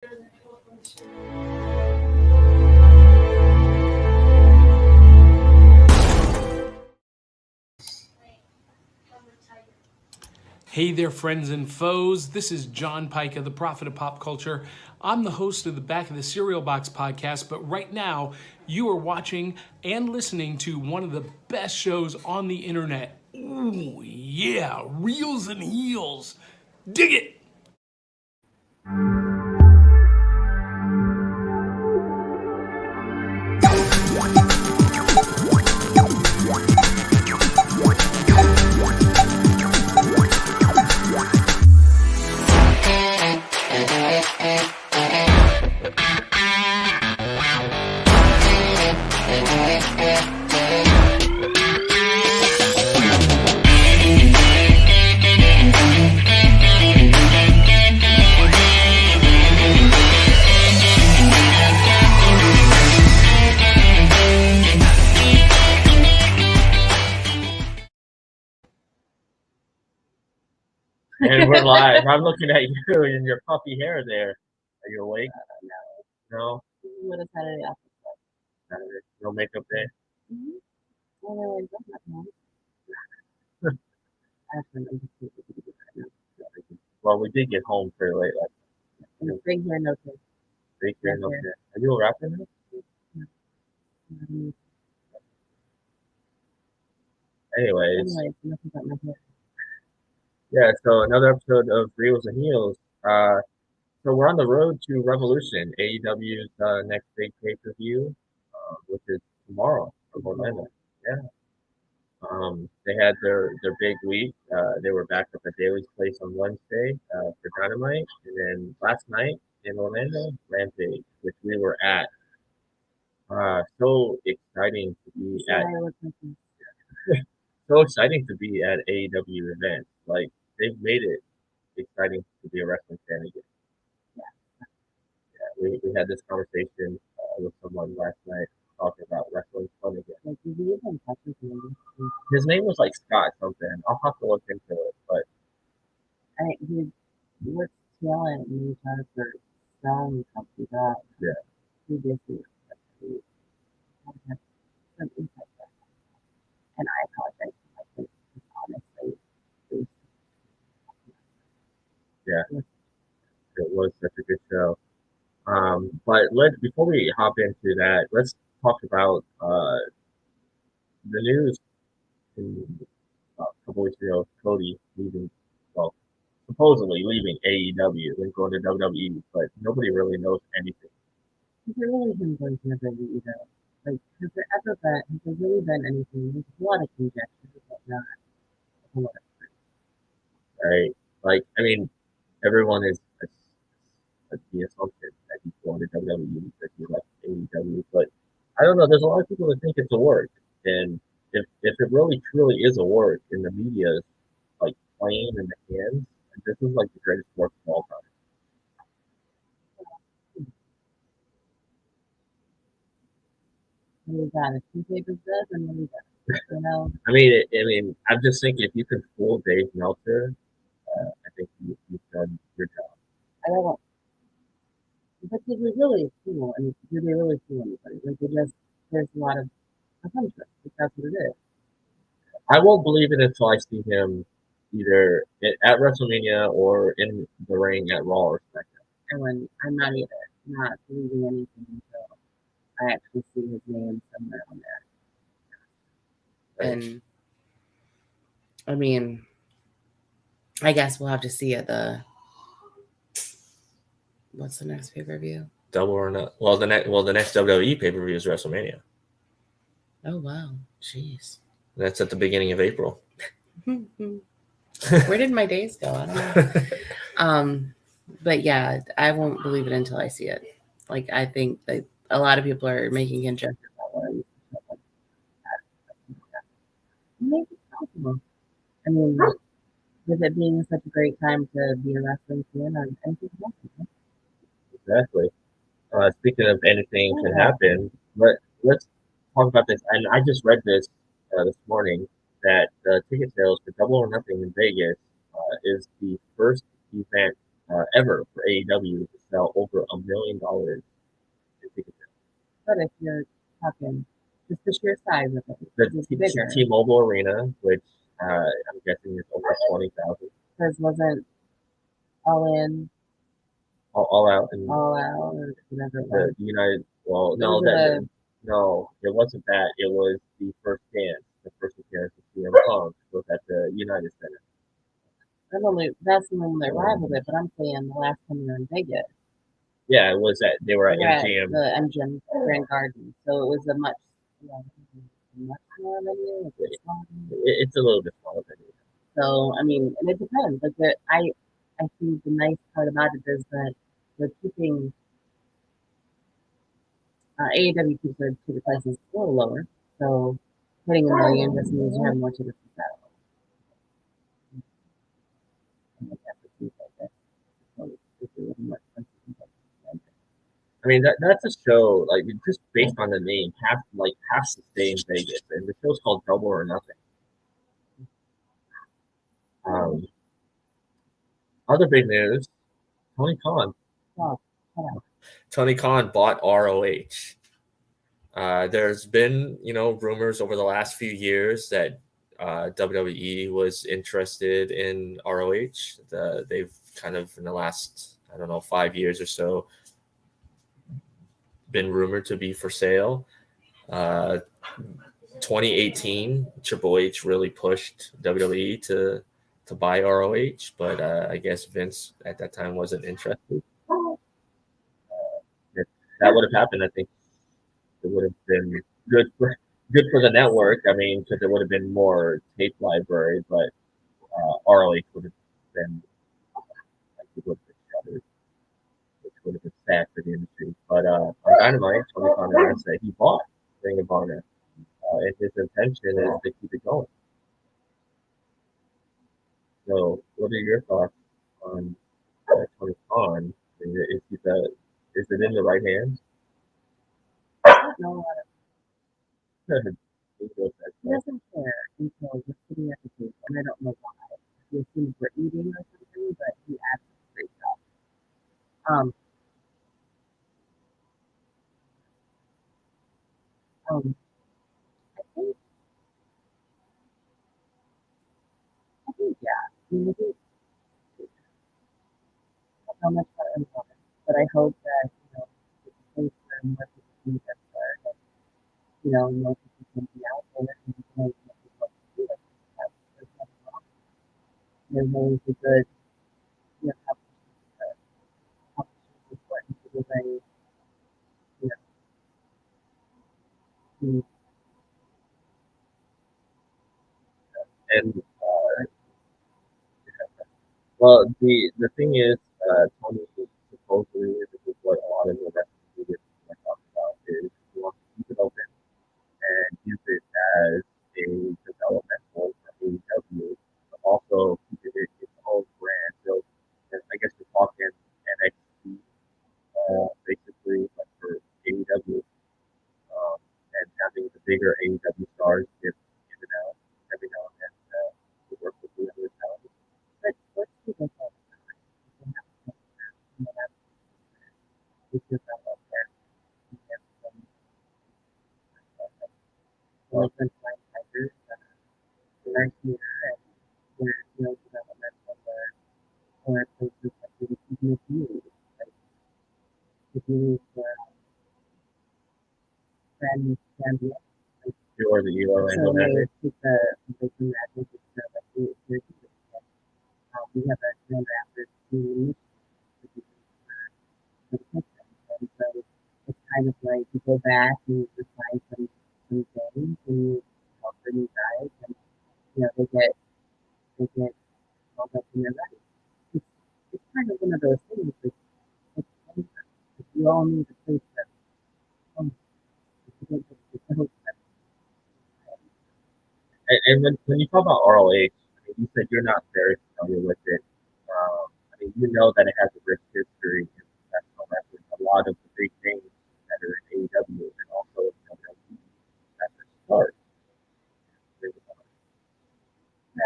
Hey there, friends and foes. This is John Pica, the prophet of pop culture. I'm the host of the Back of the Cereal Box podcast, but right now you are watching and listening to one of the best shows on the internet. Ooh, yeah, Reels and Heels. Dig it! And we're live. I'm looking at you and your puffy hair there. Are you awake? No. What a Saturday after. Saturday. No makeup day. Mm-hmm. Well, I don't have Well, we did get home pretty late last night. Big hair, no care. Big hair, no care. Are you a rapper now? Anyways, enough about my hair. Yeah, so another episode of Reels and Heels. So we're on the road to Revolution, AEW's next big pay-per-view, which is tomorrow from Orlando. Yeah. They had their big week. They were back up at Daly's place on Wednesday for Dynamite, and then last night in Orlando, Rampage, which we were at. So exciting to be at. So exciting to be at AEW events. Like, they've made it exciting to be a wrestling fan again. Yeah, we had this conversation with someone last night talking about wrestling fun again. His name was like Scott something. I'll have to look into it, but he was talent and he tried for selling company that. Yeah. He did see some insight. And I apologize for my face, honestly. Yeah, it was such a good show. But before we hop into that, let's talk about the news a couple weeks ago. Cody supposedly leaving AEW and going to WWE, but nobody really knows anything. Has there really been going to WWE though? Like, has there really been anything? There's a lot of conjecture, but not a lot of proof. Right? Like, I mean, everyone is the assumption that he's going to WWE because he left AEW, but I don't know. There's a lot of people that think it's a work, and if it really truly is a work, and the media is like playing in the hands, this is like the greatest work of all time. What is that? If two papers does, and what is that? You know. I mean, I'm just thinking if you can fool Dave Meltzer, I think you've done your job. I don't know. But did we really fool? I mean, did they really fool anybody? Like, there's a lot of assumptions, if that's what it is. I won't believe it until I see him either at WrestleMania or in the ring at Raw or SmackDown. And when I'm not believing anything until I actually see his name somewhere on there. Right. And I mean, I guess we'll have to see at the. What's the next pay-per-view? Double or Not. Well, the next WWE pay-per-view is WrestleMania. Oh wow, jeez. That's at the beginning of April. Where did my days go? I don't know. But yeah, I won't believe it until I see it. Like, I think that a lot of people are making conjecture about what maybe it's possible. I mean, with it being such a great time to be a wrestling fan, I think possible. Exactly. Speaking of anything can happen, let's talk about this. And I just read this this morning that the ticket sales for Double or Nothing in Vegas is the first event ever for AEW to sell over $1 million in ticket sales. But if you're talking just the sheer size of it, The it's bigger. T-Mobile Arena, which I'm guessing is over 20,000. Because wasn't All In, All out and All Out, or whatever it was. the United. Well, no, Was it no, it wasn't that. It was the first dance. The first appearance of CM Punk was at the United Center. That's the one that rivaled it, but I'm saying the last time we were in Vegas. Yeah, it was at. They were at We were at MGM. the MGM Grand Garden, so it was a much more venue. It's a little bit smaller than it. So I mean, and it depends. Like I think the nice part about it is that they're keeping AEW keeps their ticket prices a little lower. So hitting $1 million just means you have more tickets to sell. I mean that's a show like just based on the name has to stay in Vegas, and the show's called Double or Nothing. Other big news: Tony Khan. Tony Khan bought ROH. There's been, rumors over the last few years that WWE was interested in ROH. They've kind of in the last, 5 years or so, been rumored to be for sale. 2018, Triple H really pushed WWE to buy ROH, but I guess Vince at that time wasn't interested. If that would have happened, I think it would have been good for the network. I mean, because it would have been more tape library, but ROH would have been like it would have been shuttered, which would have been sad for the industry. But on Dynamite, Tony Khan announced that he bought Ring of Honor, and his intention is to keep it going. So, what are your thoughts on Tony Khan? Is it in the right hands? I don't know. He He doesn't care until we're sitting at the table, and I don't know why. He assumes we're eating or something, but he acts a great job. I think yeah. I mean, I think how much more important, but I hope that it's a place where more people can get started, and more people can be out there and more people can do it. There's nothing wrong. There's always a good, competition is important to everybody, to And well, the thing is, Tony supposedly, this is what a lot of the wrestling media talk about, is he wants to keep it open and use it as a developmental for AEW, but also keep it its own brand. So I guess we're talking NXT, basically, but for AEW, and having the bigger AEW stars get in and out every now and then to work with the other talent. but what's the difference? It's developed there. Like when Flying Tigers are here and they're developmental or places like the community. Like if you need brand new Zambia, Or the Orlando so Magic. they take the magic like we have a grand rapper team and so it's kind of like you go back and you refine some things and you help the new guys and they get all up in their life. It's kind of one of those things like you all need a place that And when you talk about ROH, I mean, you said you're not very familiar with it. I mean, you know that it has a rich history in professional wrestling. A lot of the big things that are in AEW and also in WWE at the start.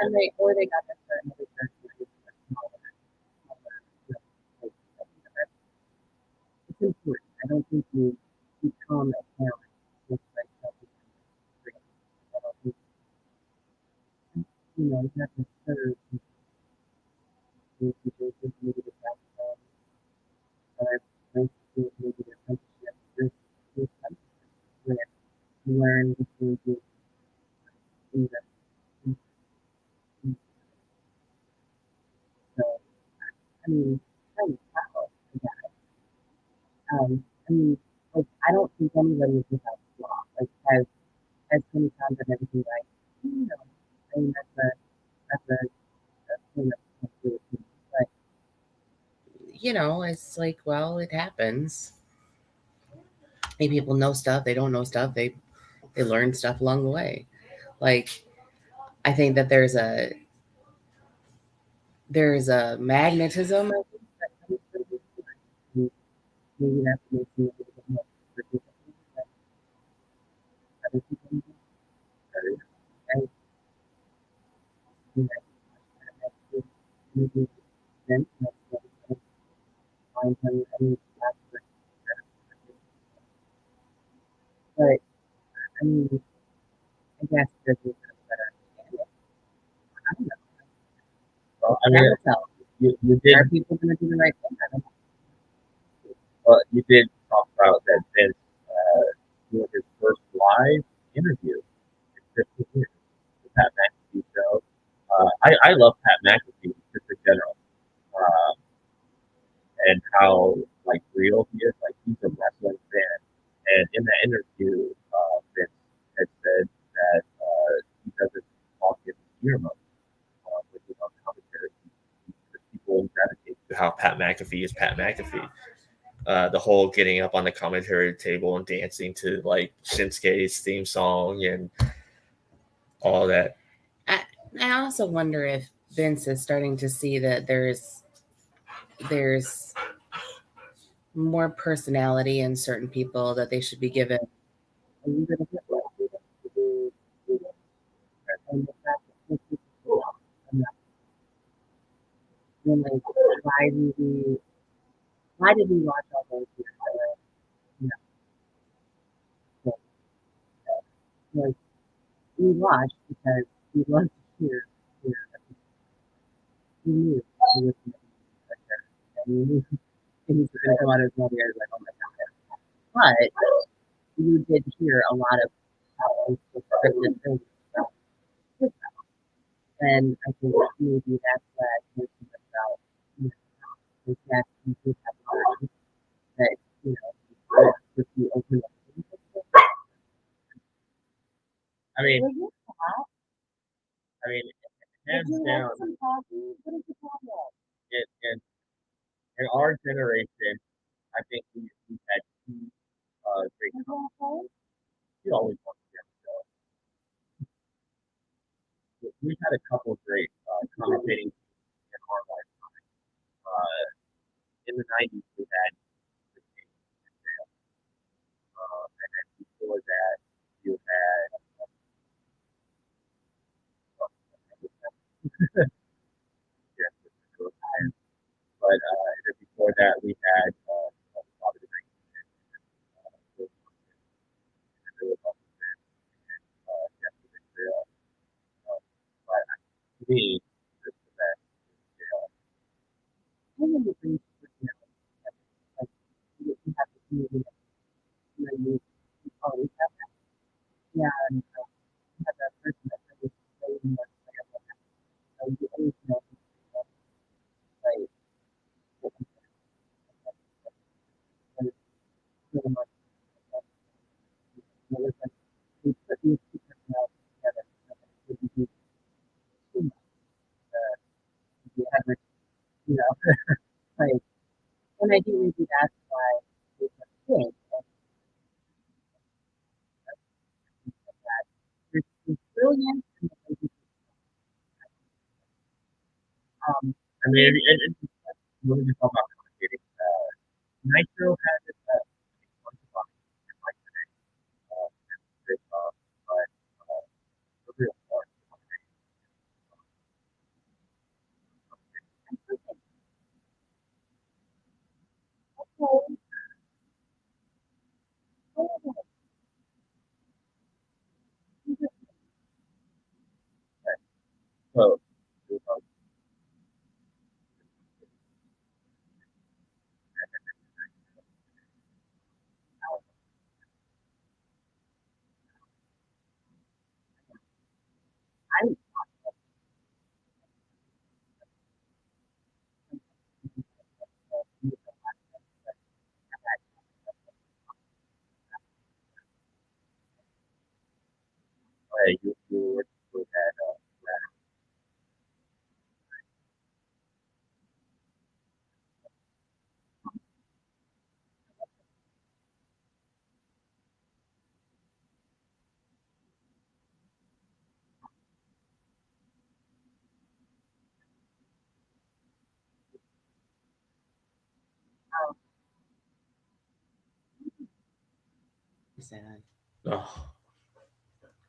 and they got that start in the smaller it's important. I don't think you become a talent just by something great. I don't think you have to serve people just maybe the best or maybe the apprenticeship. There's something where you learn between the things that so I mean kind of proud of that. I mean like I don't think anybody is without flaw. Like as many times and everything like I mean that's a thing that's completely but it's like, well, it happens. Maybe people know stuff, they don't know stuff, they learn stuff along the way. Like I think that there's a magnetism I think, that comes from this. And maybe that makes me a little bit more forgiving than other people do. And that maybe then find some aspect but I mean I guess there's a better understanding. I don't know. Well, I mean, Never tell. you did. Are people going to do the right thing? I don't know. Well, you did talk about that Vince doing his first live interview in 15 years, the Pat McAfee show. I love Pat McAfee just in general, and how like real he is. Like he's a wrestling fan, and in that interview, Vince had said that he doesn't talk in ear mode when he's on commentary. People gravitate to how Pat McAfee is Pat McAfee. The whole getting up on the commentary table and dancing to like Shinsuke's theme song and all that. I also wonder if Vince is starting to see that there's more personality in certain people that they should be given a little bit of and the fact that like, why did we watch all those years? Like we watched because we loved to hear we knew he was going to be and we knew he was going to come out of his mouth like, oh my god. But you did hear a lot of how scripted things about his mouth. And I think maybe that's what I was thinking about is that he did have knowledge that, with the open I mean, Will you stop? hands Would you down, like some coffee? What is the problem? in our generation, I think we've had two great Is that commentators. okay? We always want to get we've had a couple of great commentating in our lifetime. In the 90s, we had and then before that, you had but then before that, we had Bobby the Brain. But to me, the best is I think it's really like you have to see it, you always have that. Yeah, and you have that person that really plays in that player. So you always know like pretty much like we put these two personalities together. It would be too much if you ever, you know, like, and I do maybe that's why it's a thing. That there's brilliance and there's I mean, and when we talk about commentating, Nitro has it bunch of fun, like great but the real part. okay. say you were with that. Sad. Oh,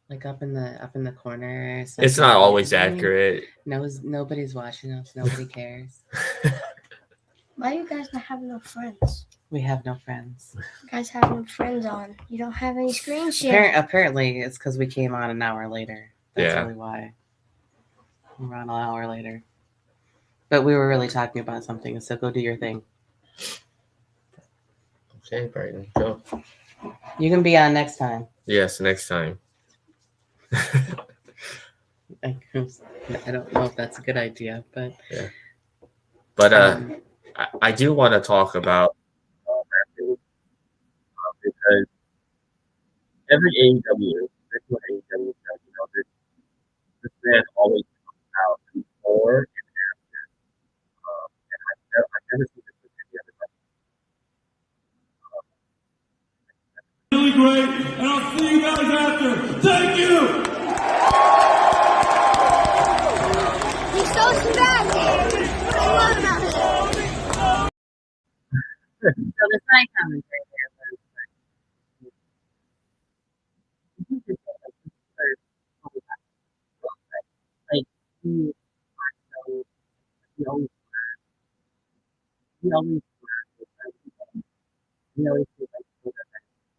Like up in the corner. it's not always accurate. Nobody's watching us. Nobody cares. Why do you guys not have no friends? We have no friends. You guys have no friends on. You don't have any screen share. Apparently, it's because we came on an hour later. That's Yeah. really why. We're on an hour later. But we were really talking about something, so go do your thing. Okay, Brighton, go. You can be on next time. Yes, next time. I don't know if that's a good idea, but Yeah. But I do want to talk about Because every AEW, this is what AEW does, this man always comes out before and after. And I've never seen this with any other company. Really great, and I'll see you guys after. Thank you! He's so bad. I love that. so the side commentary there was like he always he always he always feels like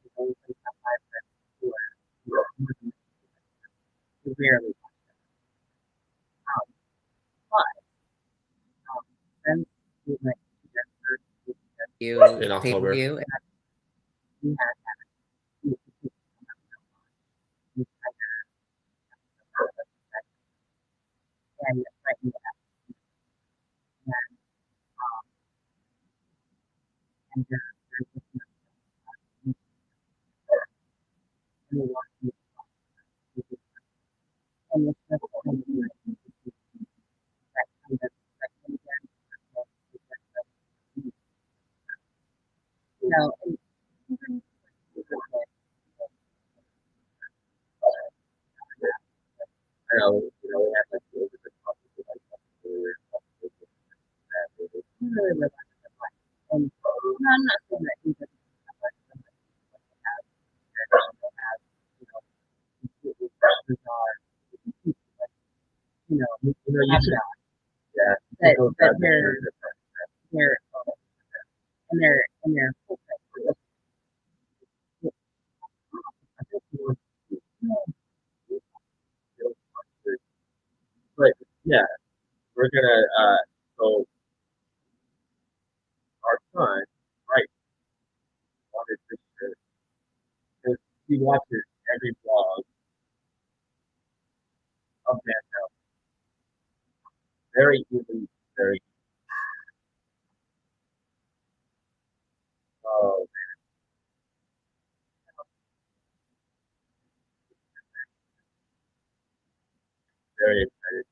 he always like top 5 friends who are he rarely but since he went to you in October. pay-per-view and he had and like he had and there's just and it's just that kind of you know and I know, we have like the over the top of like and no, I'm not saying that he doesn't have like you know, you should, that they're and they're full but yeah, we're gonna so our son, right, wanted this because he watches every vlog of that now. Very easily, very oh very excited.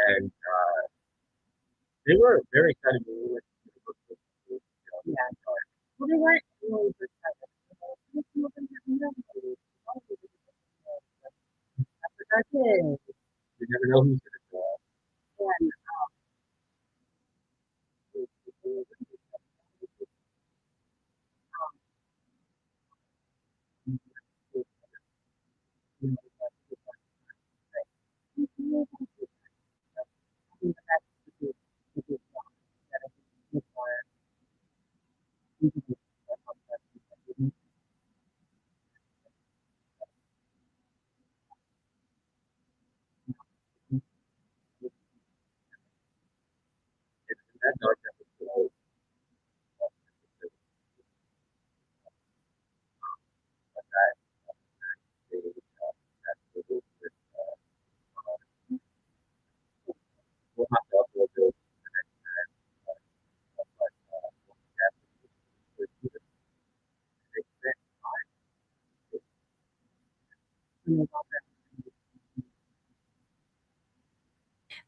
And they were very excited when we went to the book. yeah. Well, they weren't really excited. That's it. You never know who's gonna show up. And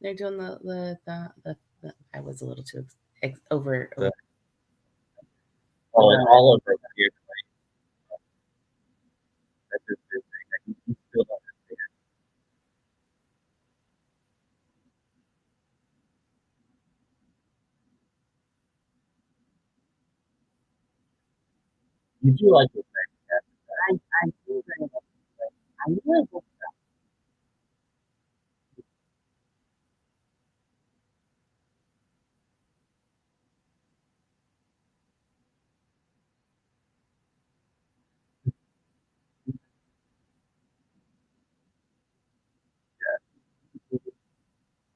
They're doing the I was a little too over. And all over here. That's just his thing. He still don't understand. You do like this thing. I do very much. I really hope so.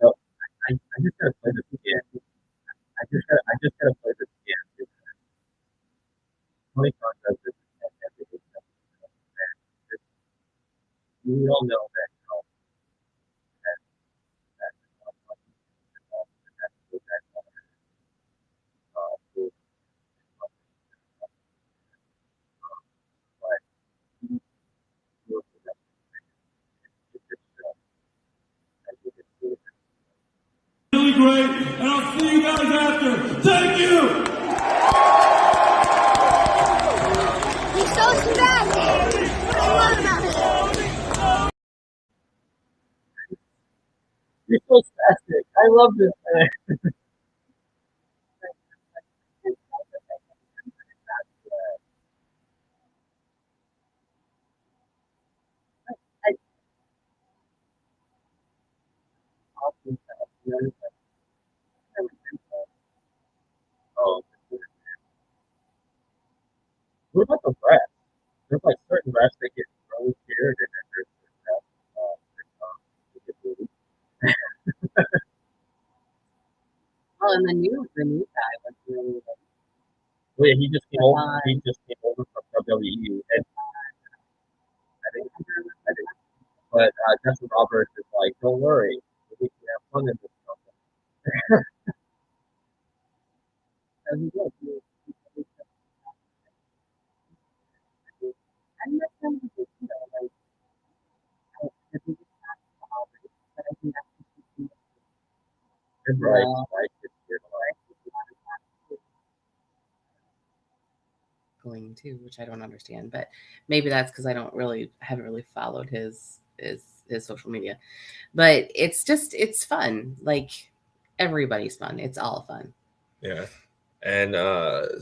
So I just gotta play this again. I just gotta play this again. Tony Khan does this every week. We all know that, that, that, but he feels that it's just, I think it's really Really great, and I'll see you guys after. Thank you. He's so spastic. I love that. You're so spastic. I love this man. Oh, what about the rest? There's like certain refs that get really scared, and then there's refs that get really. Oh, and the new guy was really like, Well, yeah, he just came over. He just came over from WWE, and I think, but Justin Roberts is like, don't worry, we can have fun in this company. so he did. I'm not saying that it's, like the biggest but I think that's And right, it's going to, which I don't understand, but maybe that's because I haven't really followed his social media. But it's fun. Like everybody's fun. It's all fun. Yeah. And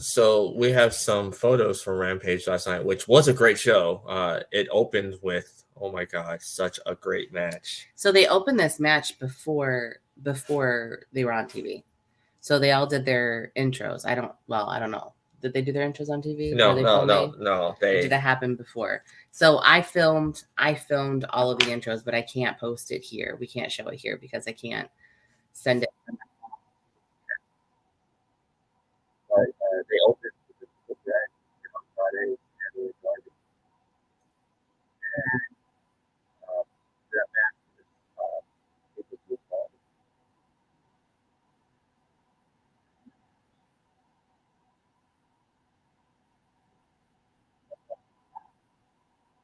so we have some photos from Rampage last night, which was a great show. It opened with, oh my gosh, such a great match. So they opened this match before they were on TV. So they all did their intros. I don't know. Did they do their intros on TV? No. Or did that happen before? So I filmed all of the intros, but I can't post it here. We can't show it here because I can't send it. But they opened with that on Friday, and it was like, and that match was, it was just,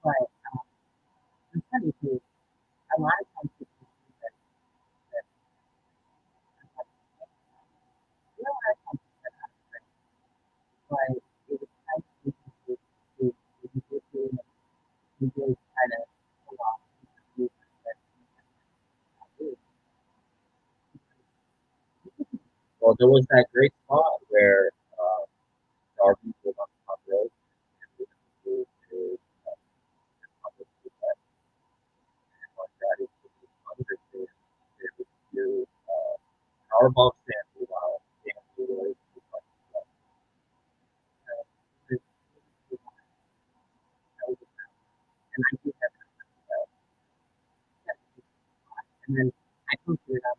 But I'm telling you, a lot of times people think that you know, a lot of times it's not right. But it was kind of interesting to really kind of pull off the that well, there was that great spot where Darby was on the top rope, and we moved to public that, and like that is just understand. It was do powerbomb stand while Danny was like, and I think that's and then I posted it up.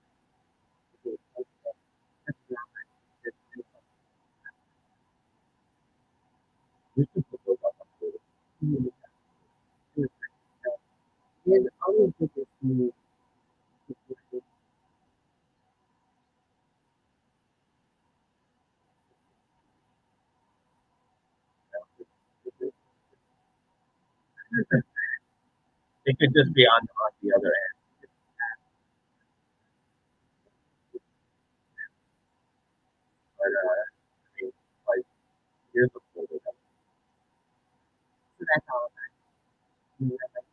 we should put those up on Twitter. There's always this new It could just be on the other end. that's all that. We were like,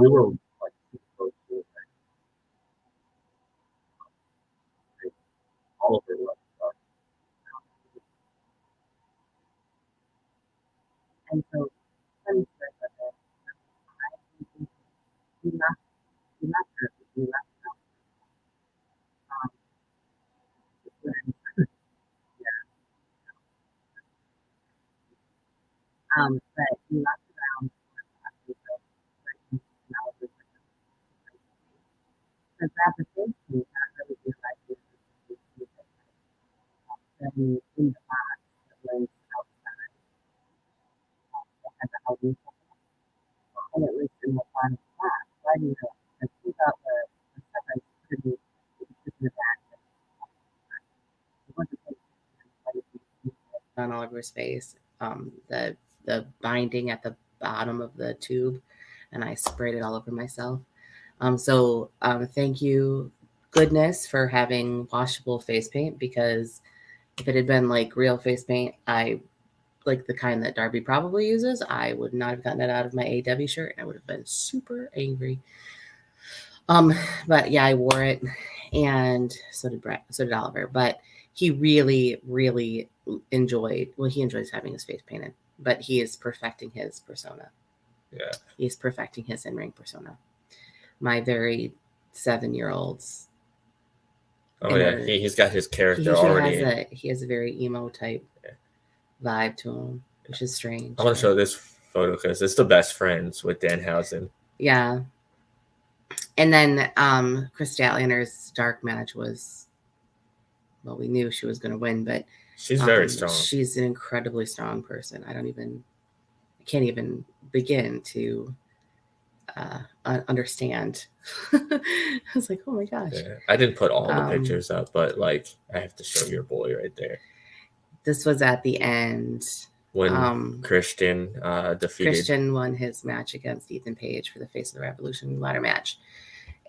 We were like super close to it. Like, all of it was. and so funny story about that. We left her. We left when, but we left around after the now because at the same time, not really realizing that in the box that was outside that had the housing and it was in the bottom box. Why do you know? Because we thought the stuff I couldn't it was just in the back. It wasn't on all over his face. The binding at the bottom of the tube, and I sprayed it all over myself. Thank you, goodness, for having washable face paint, because if it had been like real face paint, I like the kind that Darby probably uses, I would not have gotten it out of my AEW shirt, and I would have been super angry. But yeah, I wore it, and so did Brett, so did Oliver. But he really, really enjoys having his face painted, but he is perfecting his persona. Yeah. He's perfecting his in-ring persona. My very 7-year-old's. Oh yeah, he's got his character already. He has a very emo type vibe to him, which is strange. I want to show this photo because it's the best friends with Danhausen. Yeah. And then Chris Statlander's dark match was, well, we knew she was going to win, but she's very strong. She's an incredibly strong person. I can't even begin to understand. I was like, oh my gosh. Yeah, I didn't put all the pictures up, but like I have to show your boy right there. This was at the end when Christian won his match against Ethan Page for the Face of the Revolution ladder match,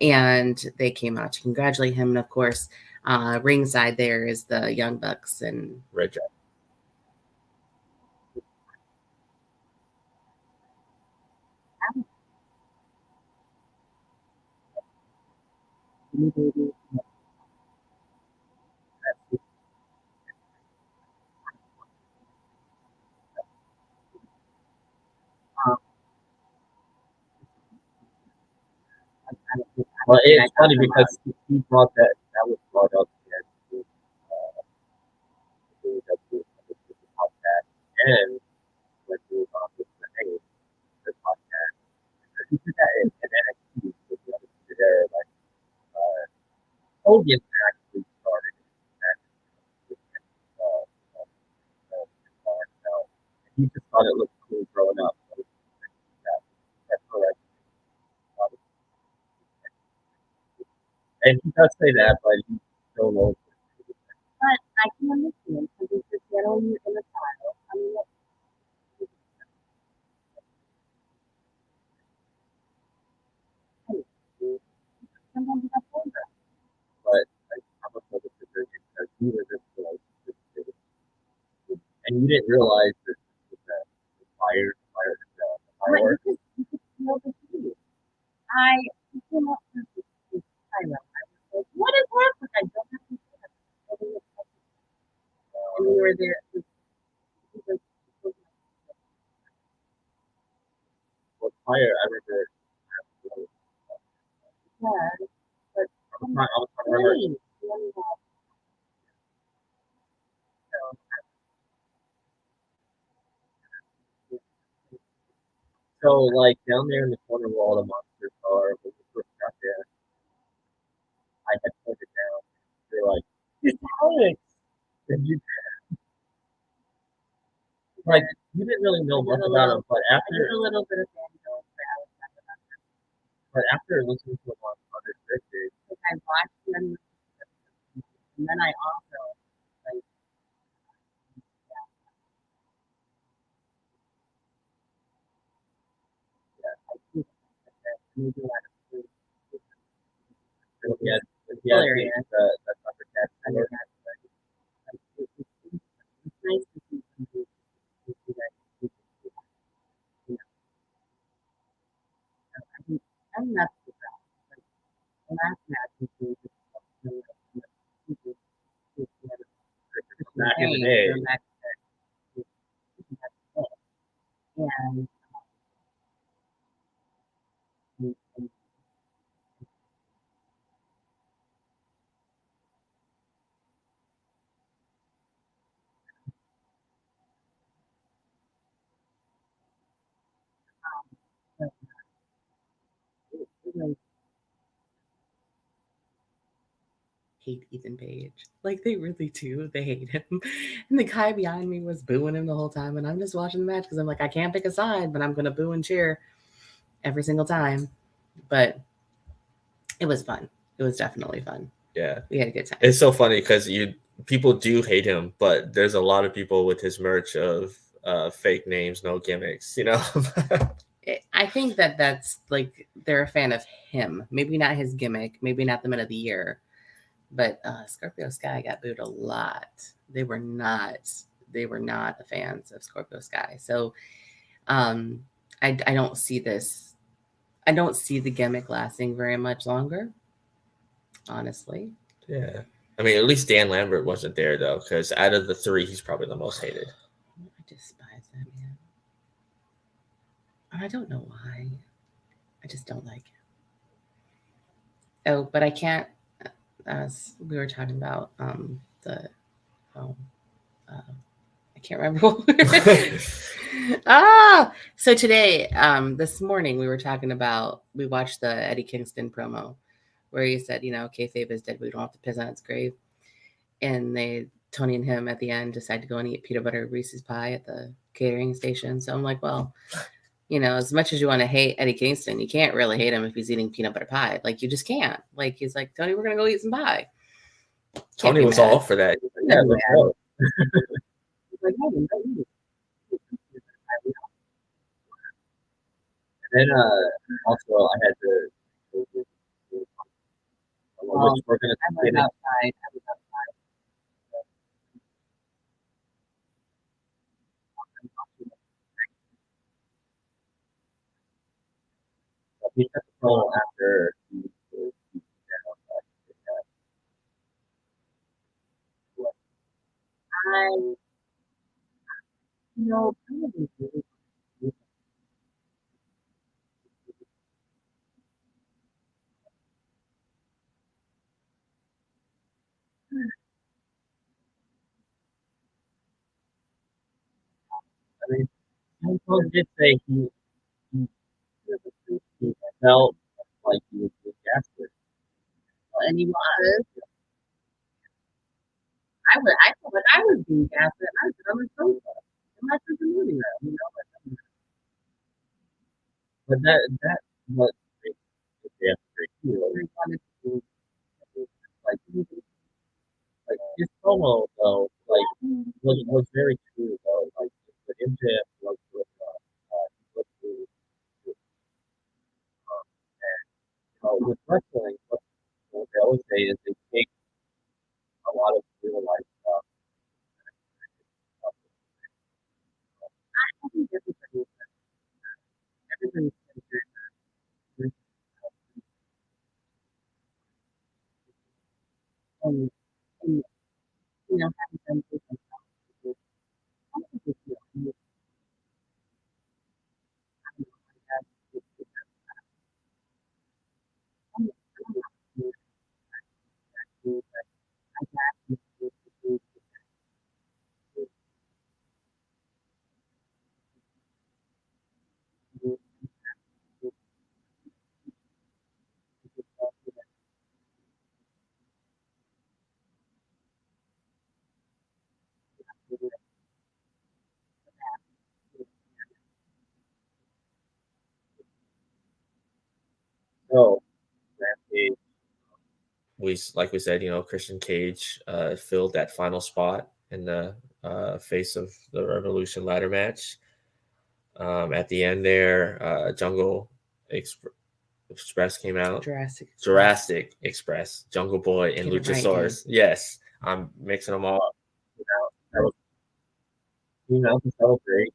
and they came out to congratulate him. And of course, ringside there is the Young Bucks and Red Jacket. Well, it's funny because he brought that was brought up in the podcast, and when he was on the podcast, he did that in NXT with the other two there, like Hogan actually started it, and he just thought it looked cool growing up. So that's correct. And he does say that, but he's so low. But I can understand because he's just getting in the title. I mean, sometimes you have older. But like, I'm a public figure because he was just like, and you didn't realize that the fireworks. You could feel the heat. I came up with this title. I was like, what is happening? I don't have to say that. And we were there. Well, fire, I remember. Yeah, but I was remember. So, like, down there in the corner where all the monsters are, when we first got there, I had pointed down. They're like, it's Alex! And you, like, you didn't really know much about him, but after a little bit of Daniel, but after listening to him on other churches, like, I watched him, and then I also, like, maybe a lot of food. Yeah, the upper cat. It's nice to see somebody. last match was really just Back in the day. And but it was hate Ethan Page. Like they really do. They hate him. And the guy behind me was booing him the whole time. And I'm just watching the match because I'm like, I can't pick a side, but I'm gonna boo and cheer every single time. But it was fun. It was definitely fun. Yeah, We had a good time. it's so funny because people do hate him, but there's a lot of people with his merch of fake names, no gimmicks. You know. I think that's like they're a fan of him. Maybe not his gimmick. Maybe not the men of the year. But Scorpio Sky got booed a lot. They were not the fans of Scorpio Sky. So I don't see this. I don't see the gimmick lasting very much longer, honestly. Yeah. I mean, at least Dan Lambert wasn't there, though, because out of the three, he's probably the most hated. I despise that man. And I don't know why. I just don't like him. Oh, but I can't, as we were talking about I can't remember what we were. So today, this morning, we were talking about, we watched the Eddie Kingston promo where he said, you know, kayfabe is dead. We don't have to piss on its grave. And Tony and him at the end decided to go and eat peanut butter Reese's pie at the catering station. So I'm like, well, you know, as much as you want to hate Eddie Kingston, you can't really hate him if he's eating peanut butter pie. Like, you just can't. Like, he's like, Tony, we're going to go eat some pie. Tony was all for that. Yeah, let's go. Like, no, no, no. And then also I had to which we're gonna I was outside. he took the promo after he was I, you know, probably really. I mean, Stone did say he felt like he was being gaslit. And he was. I felt like I was being gaslit. I was on the sofa. I'm not just a movie room, you know. But that what they have to do. I wanted to Like his promo though, like was very true though. Like the MJF was with wrestling, what they always say is they take a lot of real life stuff. I think everybody's considered and you know, having done this I think it's you So Rampage, Like we said, you know, Christian Cage filled that final spot in the face of the Revolution ladder match. At the end there, Jungle Express came out. Jurassic Express, Jungle Boy, and Get it right, Luchasaurus. Yes, I'm mixing them all up. that was to celebrate.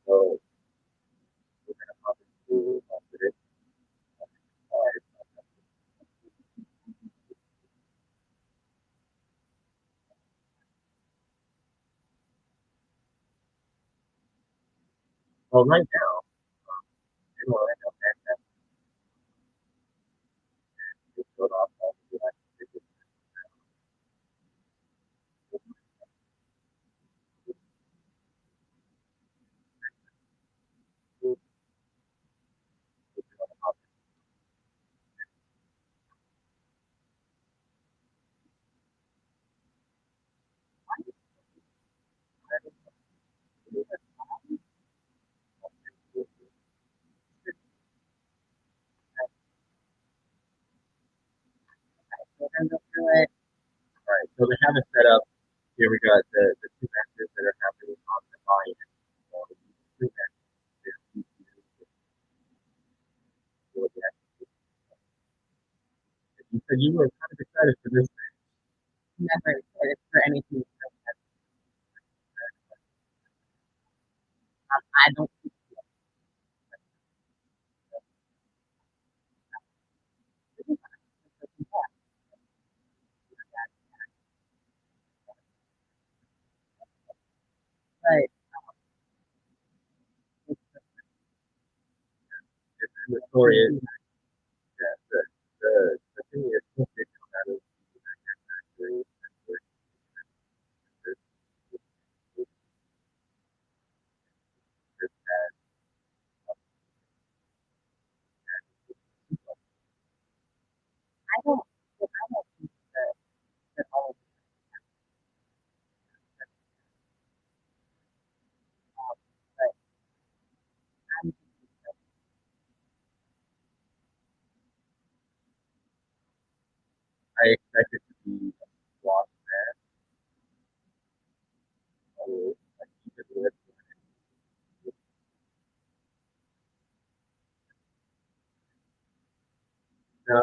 So we're gonna hop into this. Well, right now, in Orlando, and they showed off all the tickets. We're gonna go through it. All right, so they have it set up. Here we got the two matches that are happening on the volume. So two matches. You said you were kind of excited for this. Never excited for anything. I don't think but The story is that the thing is supposed to come out of the I don't think that all of but I'm I expect it to be a lost man. Or like even with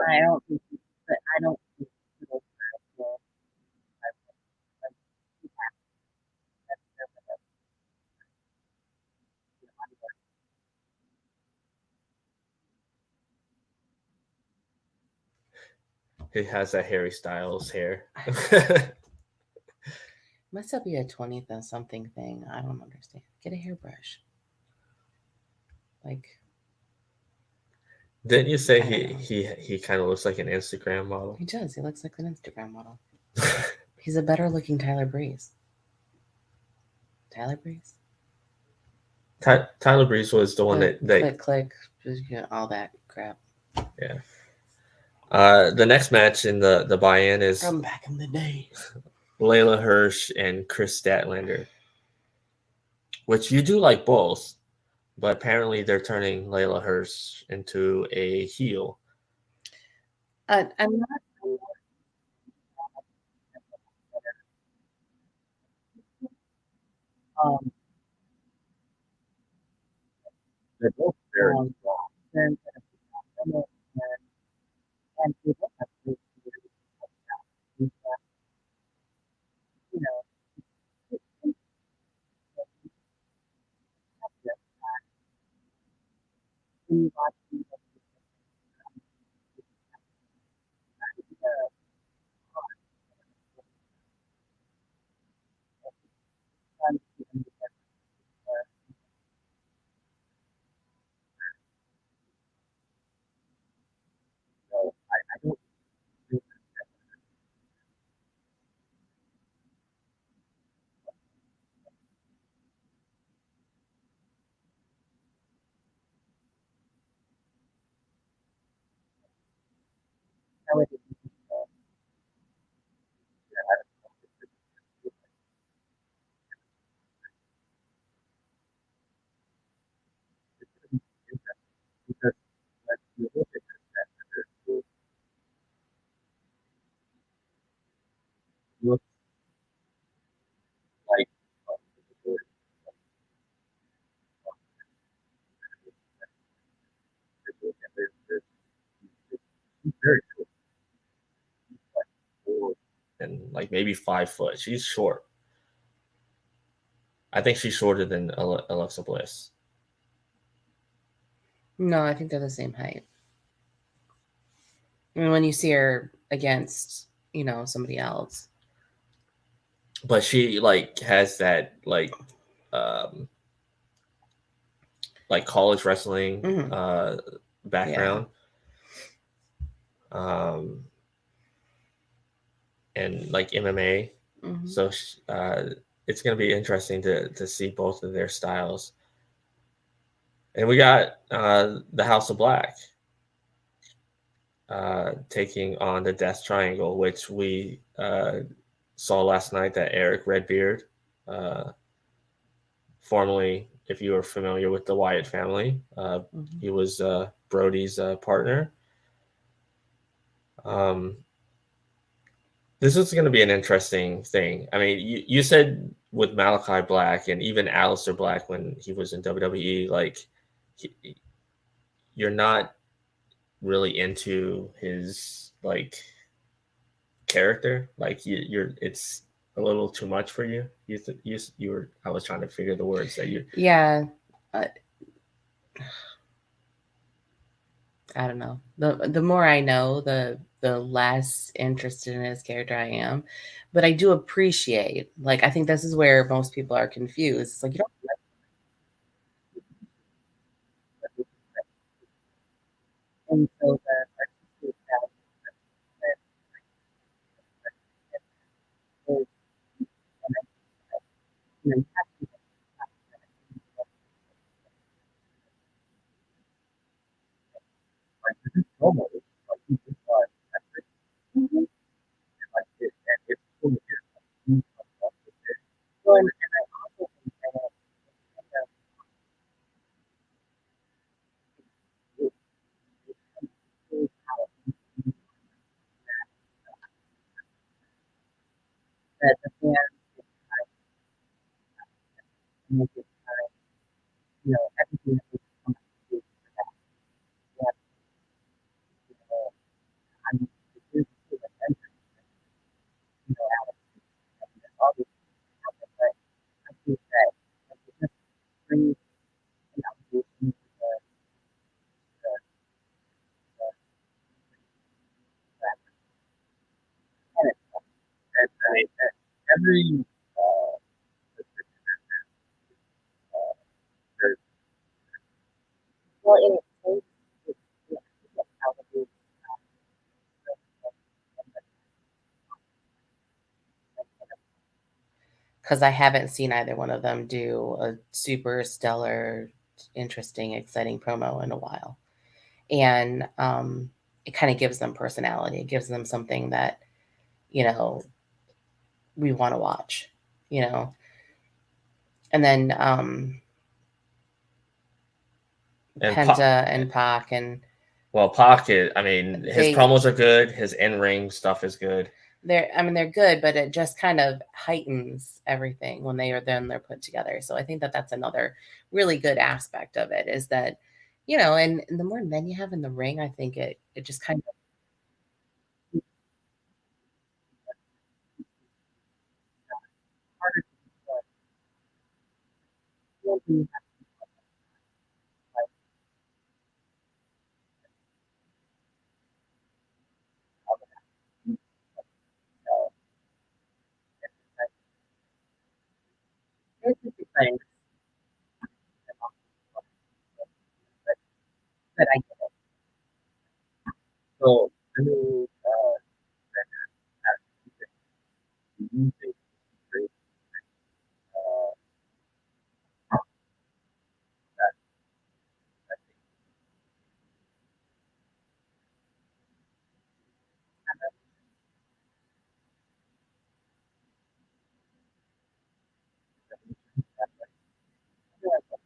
I don't think but I don't think it'll will He has that Harry Styles hair. Must that be a 20th and something thing? I don't understand. Get a hairbrush. Like, Didn't you say I don't know. he kind of looks like an Instagram model? He does. He looks like an Instagram model. He's a better looking Tyler Breeze. Tyler Breeze? Tyler Breeze was the one that click, all that crap. yeah. The next match in the buy-in is From back in the day. Leila Hirsch and Chris Statlander, which you do like both, but apparently they're turning Leila Hirsch into a heel. I'm not they're both very strong. They're and they both have great careers. You know, when you watch them, fun to them because so I don't think how it is. because like you look at that, looks like very cool. And like maybe 5 foot. She's short. I think she's shorter than Alexa Bliss. No, I think they're the same height. I mean, when you see her against, somebody else. But she like has that um college wrestling background. And like MMA. So it's going to be interesting to see both of their styles. And we got the House of Black taking on the Death Triangle, which we saw last night that Eric Redbeard, formerly, if you are familiar with the Wyatt family, he was Brody's partner. This is going to be an interesting thing. I mean, you said with Malachi Black and even Aleister Black when he was in WWE, like you're not really into his like character. Like it's a little too much for you. You were. I was trying to figure the words that you. Yeah. I don't know. The more I know, the less interested in his character I am. But I do appreciate, like, I think this is where most people are confused. It's like, you don't and so the artistic value is and I'm happy Like this is normal. Like he just like like it, and it's cool to hear. well, and I also think that kind of it shows how that the fans make it time, everything that they come to do for that. Yeah, I'm it's too much energy, Alex, and all this stuff, but I think that like, it just brings an elevation to the, that planet. And I mean, every there's Well, in its case, it's elevated because I haven't seen either one of them do a super stellar, interesting, exciting promo in a while. And it kind of gives them personality. It gives them something that, we want to watch, And then And Penta and Pac and Pocket. I mean, his They- promos are good. His in-ring stuff is good. they're good, but it just kind of heightens everything when they're put together. So I think that that's another really good aspect of it is that, and the more men you have in the ring, I think it just kind of harder to control. Well, you have all of that. So it's just exciting. But I get it. so I mean, you think great, uh, that I think I feel like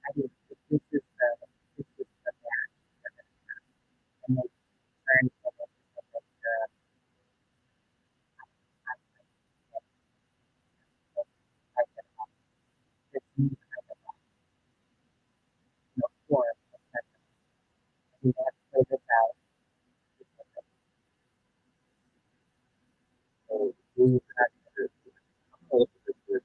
I mean, this is the match, and they turn from it to like this new kind of form. We have to play this out. so who's actually this is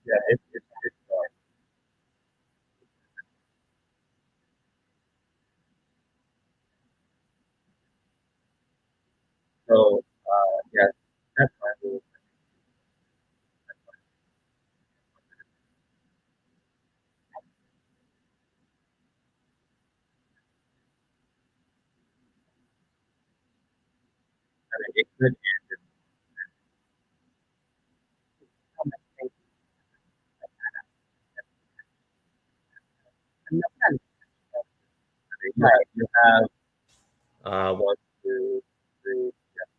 Yeah, it's dark. So yeah, that's my rule. I mean, it could end in how much they I'm not trying to you have 1, 2, 3,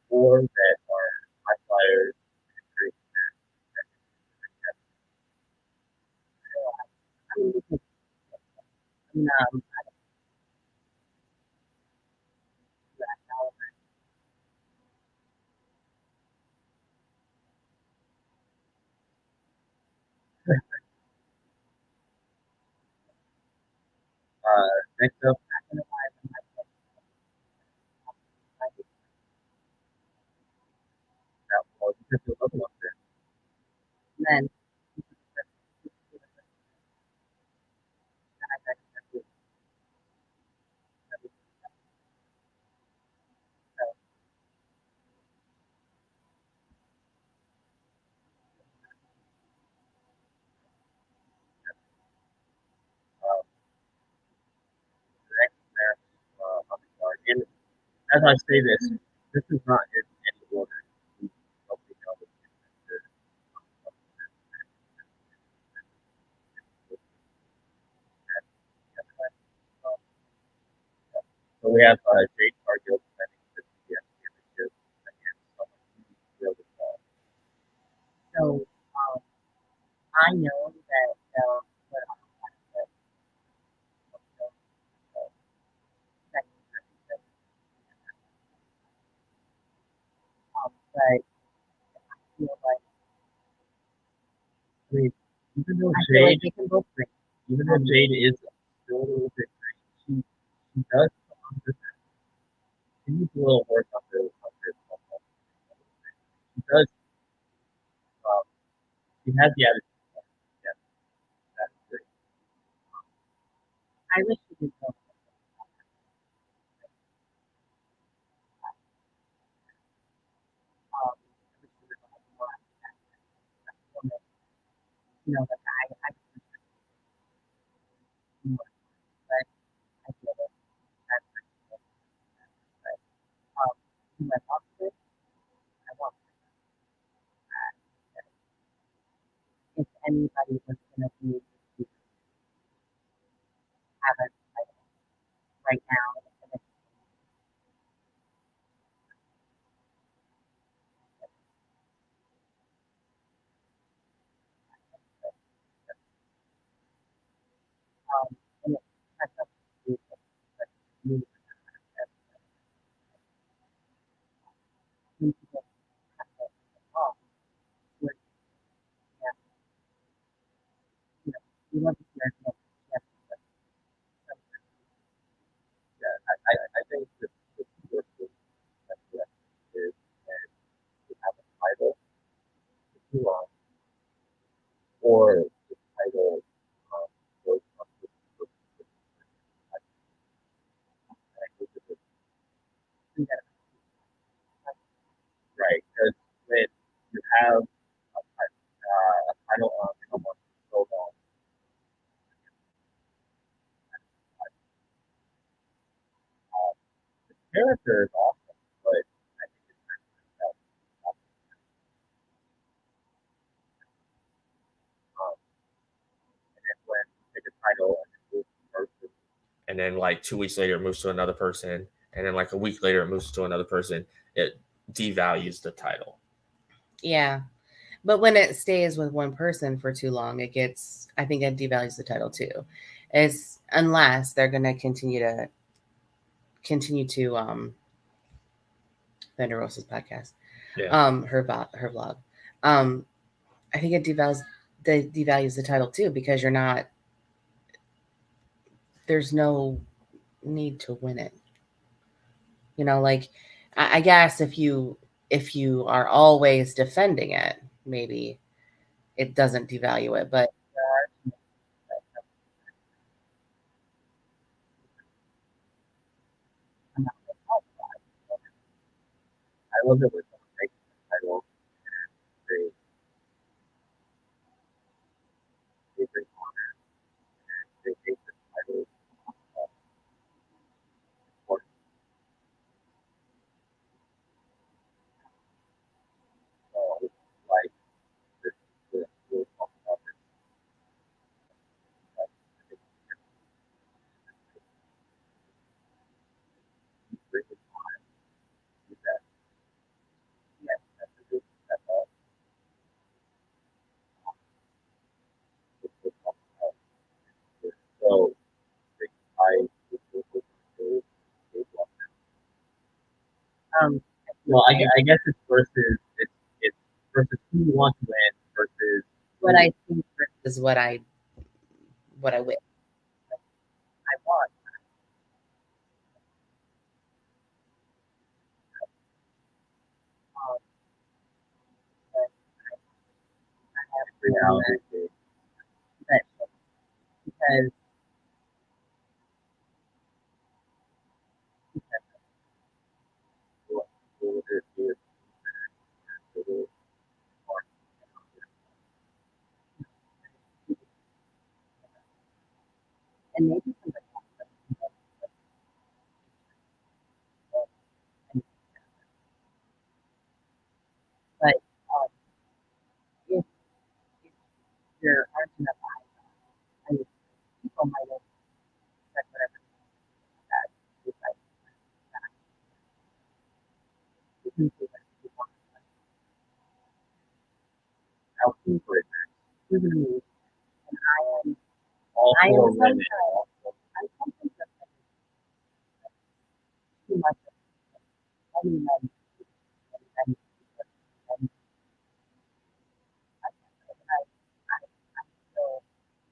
4 that are high flyers. And 3 I mean, because that element, next up, not gonna lie, when that was just another one there. then The next match on the card. And as I say this is not in any order. We hopefully know that so we have Jade Cargill defending the TBS championship against someone who really well. so I know that they'll put on the second championship, but I feel like I mean, even though I feel like Jade, they can both bring. even though Jade is still a little bit green, she does she needs a little work on her. She does. Um, she has the attitude. Yeah, that's great. I wish she could go. I wish she would have more on that woman. You know, like I more, but I get it. That's but do I want this? I want if anybody was gonna be to have a title right now, and it's and it sets up the but you need to get off with yeah, you want to see our next step, but Yeah, I think the work that is and to have a title for too long, or the title goes up to do that. right because when you have a title on someone for so long, the character is awesome, but I think it's kind of and then when you take a title and it moves to person, And then like 2 weeks later, it moves to another person. And then like a week later, it moves to another person. It devalues the title. Yeah. But when it stays with one person for too long, I think it devalues the title too. It's unless they're going to continue to Thunder Rosa's podcast, Yeah. her vlog. I think it devalues the title too, because there's no need to win it. You know, like I guess if you are always defending it, maybe it doesn't devalue it. But there are some that I'm not going to talk about. I love it when someone takes the title and they bring honor and they take the title for like we'll talk about this. But I think it's really fun to do that. Yes, that's a good step up. We'll talk about this. So well, I guess it's versus who you want to win versus what I think is what I wish. I want. But I have to reality. that because and maybe somebody else, but if there aren't enough eyes, I mean, people might have said whatever that is like that. You can see that you want How people it to do. And all I am four women. I'm something that too much of any men and I I'm still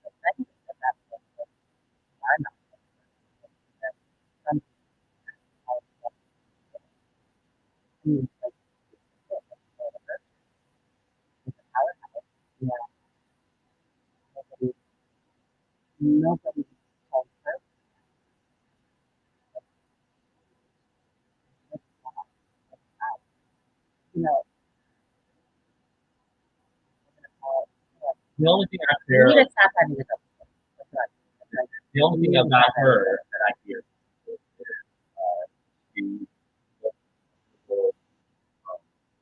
offended at that point. I'm not that some people like it's a powerhouse. Yeah, nobody told her, you know, The only thing I you hear, need to stop having this. the only thing about her that I hear is she people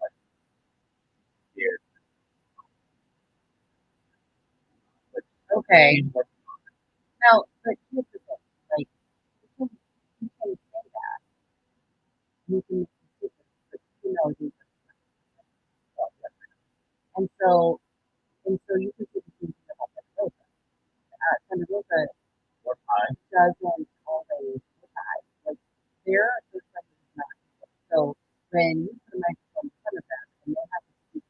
like here. Okay. Now, but here's the thing, like, you can say that. You can, but you know, and so, you can see the things about that Rosa. And Rosa doesn't always decide. Like, there are those things not. So, when you put a microphone in front of them, and they have to speak,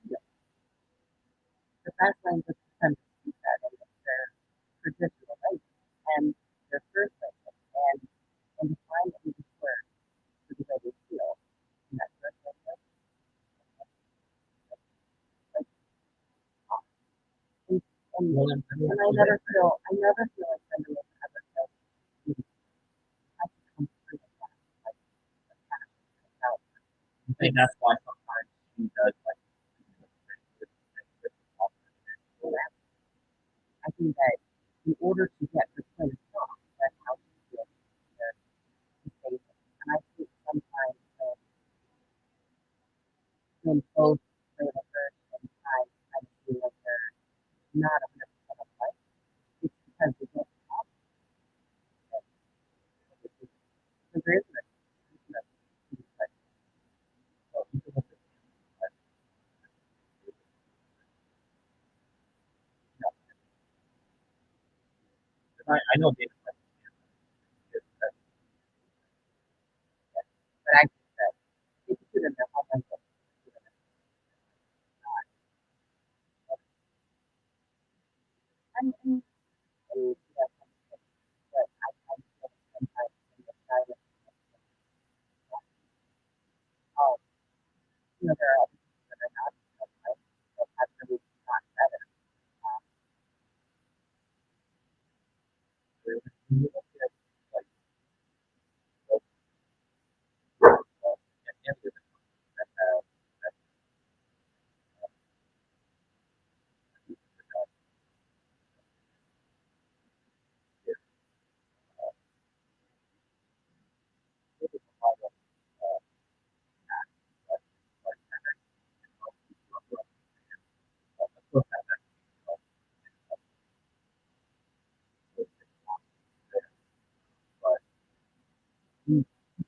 you know, the best language for them to speak that in their traditional language and their first language, and define it with words to the way they feel in that first language. Like, and I never feel like somebody else ever feels I can come through with that. Like, the passion about I think that's why sometimes she does like I think that in order to get the point across, that's how she feels to say it. And I think sometimes when both Leila Hirsch and I feel like they're not 100% alike, it's because they don't talk. So there is I know David but I think that if you put in their whole mental, and yeah, but I feel sometimes in the silence, you know, there are other people that are not, that have really not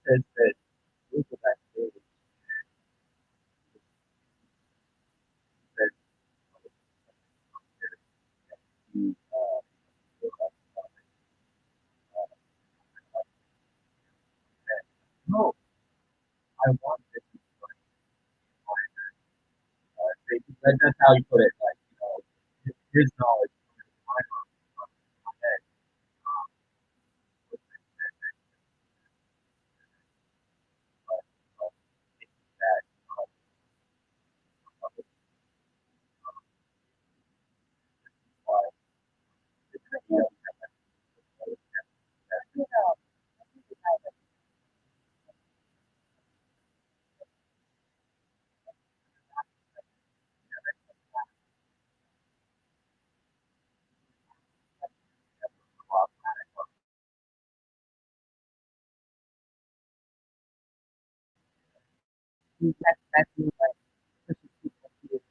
says that it was the best day. That he, no, I want this. That's how you put it. Like, his knowledge coming to my head. That why that's me, like pushing people to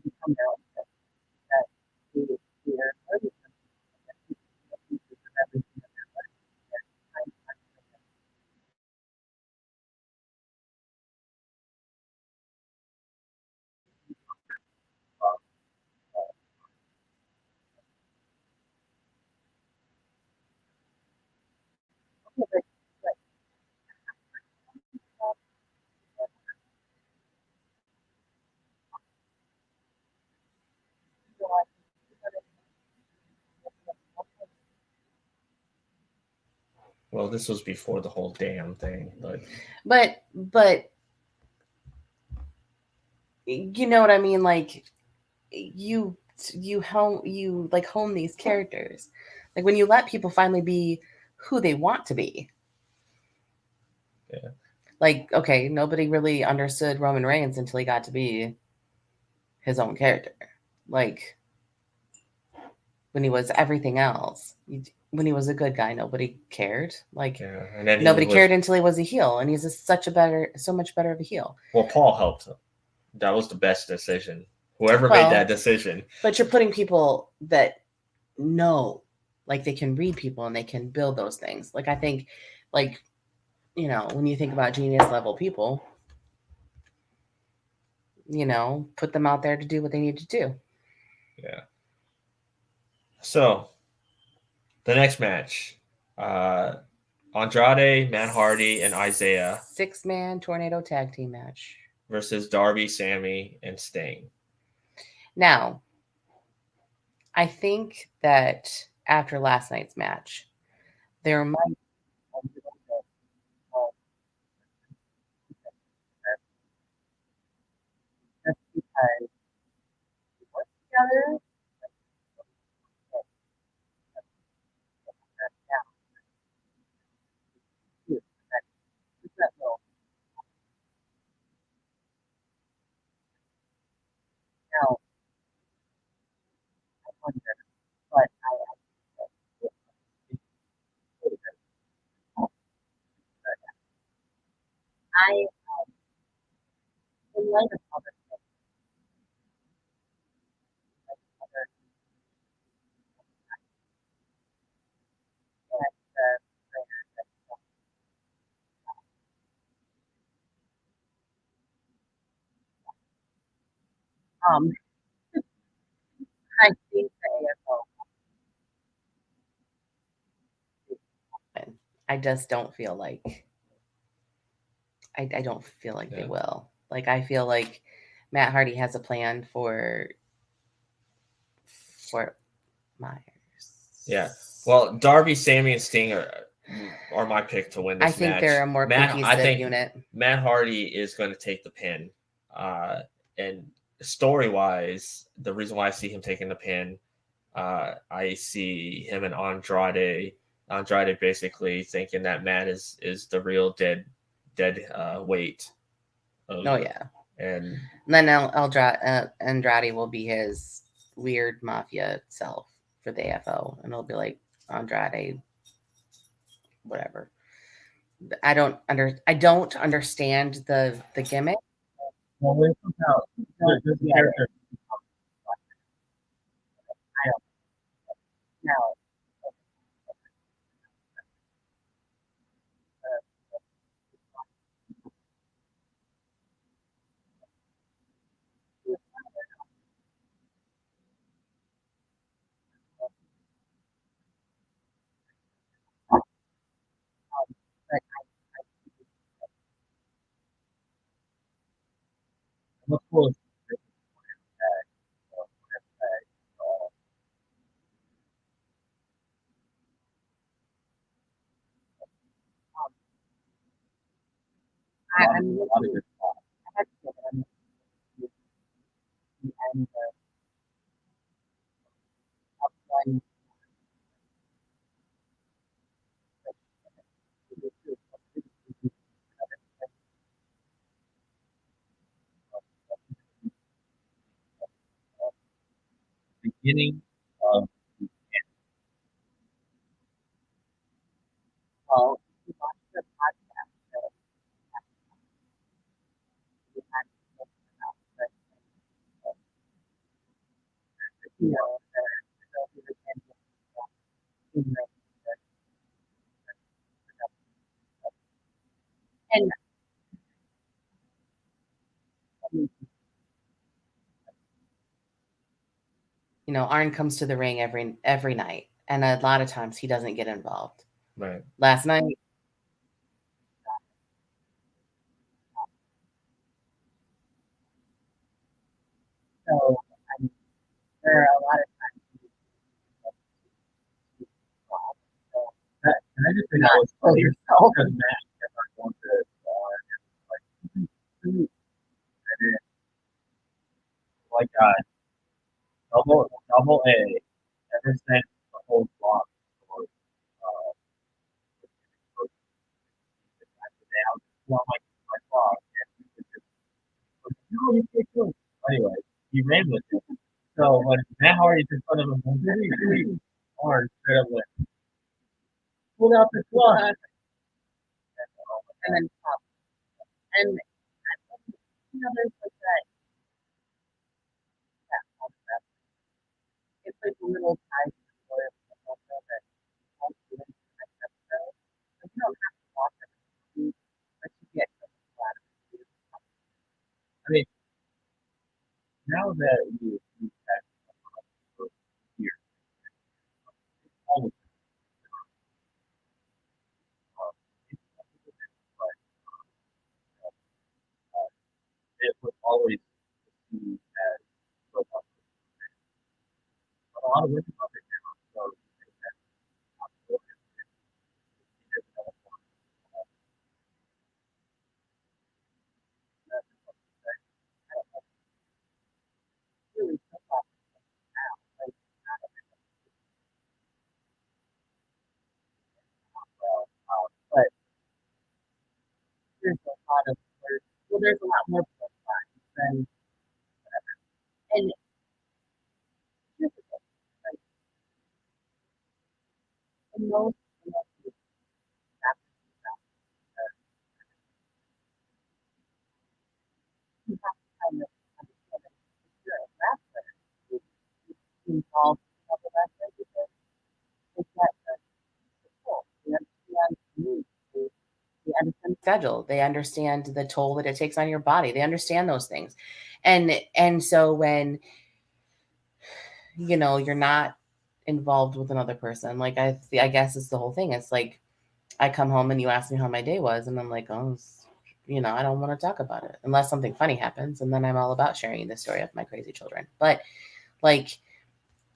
become their own self. That they fear or they pieces of everything that they're learning. And but you know, I Well, this was before the whole damn thing, but you know what I mean? Like you hone these characters. Like when you let people finally be who they want to be. Yeah. Like, okay, nobody really understood Roman Reigns until he got to be his own character. Like when he was everything else. When he was a good guy, nobody cared. Like and then nobody cared until he was a heel, and he's so much better of a heel. Well, Paul helped him. That was the best decision. Whoever made that decision. But you're putting people that know, like they can read people and they can build those things. Like I think, like, you know, when you think about genius level people, you know, put them out there to do what they need to do. Yeah. So the next match, Andrade, Matt Hardy, and Isaiah 6-man tornado tag team match versus Darby, Sammy, and Sting. Now, I think that after last night's match, there might Just because we work together. Now, I wonder, but I in light of other things, like other and trainers that um I think the AFL I just don't feel like I don't feel like they will. Like I feel like Matt Hardy has a plan for Myers. Yeah. Well, Darby, Sammy, and Sting are my pick to win this match. I think they're a more cohesive unit. Matt Hardy is going to take the pin. And story-wise, the reason why I see him taking the pin, I see him and Andrade basically thinking that Matt is the real dead weight. And then Andrade will be his weird mafia self for the AFO, and it'll be like Andrade, whatever. I don't understand the gimmick. Well, when it comes out, there's a character. I don't know. I'm a lot of good stuff. I have to say that I'm looking to the end of one. Beginning of Well, we watched the podcast that we had spoken about, but you know, the champion in the and You know, Arn comes to the ring every night, and a lot of times he doesn't get involved. Right. Last night, so I mean, there are a lot of times so and I just think that not was kill funny yourself. because Matt kept on going to like and then like double A ever since the whole block or after I was on my blog and he was just like, no, you can't do it. Anyway, he ran with it. So when Matt Hardy's in front of him, Arn straight up went, pulled out the club. And then and you know, there's like that concept. It's like little ties to the story of the also that all students in the next episode. Like you don't have to watch every but you get something out of it. I mean, now that we had for years, almost but it was always seen as robust. A lot of women love it now, so I think that's possible. There's another one. That's Really so far now. Like not well, but there's a lot of there's a lot more plus signs than and here's the thing, like in most cases, that's you have to kind of understand that if you're a wrestler who's involved in other wrestling because it's that cool. They understand the needs, they understand schedule. They understand the toll that it takes on your body. They understand those things. And so when you know you're not involved with another person, like I guess it's the whole thing. It's like I come home and you ask me how my day was, and I'm like, oh, you know, I don't want to talk about it unless something funny happens, and then I'm all about sharing the story of my crazy children. But like,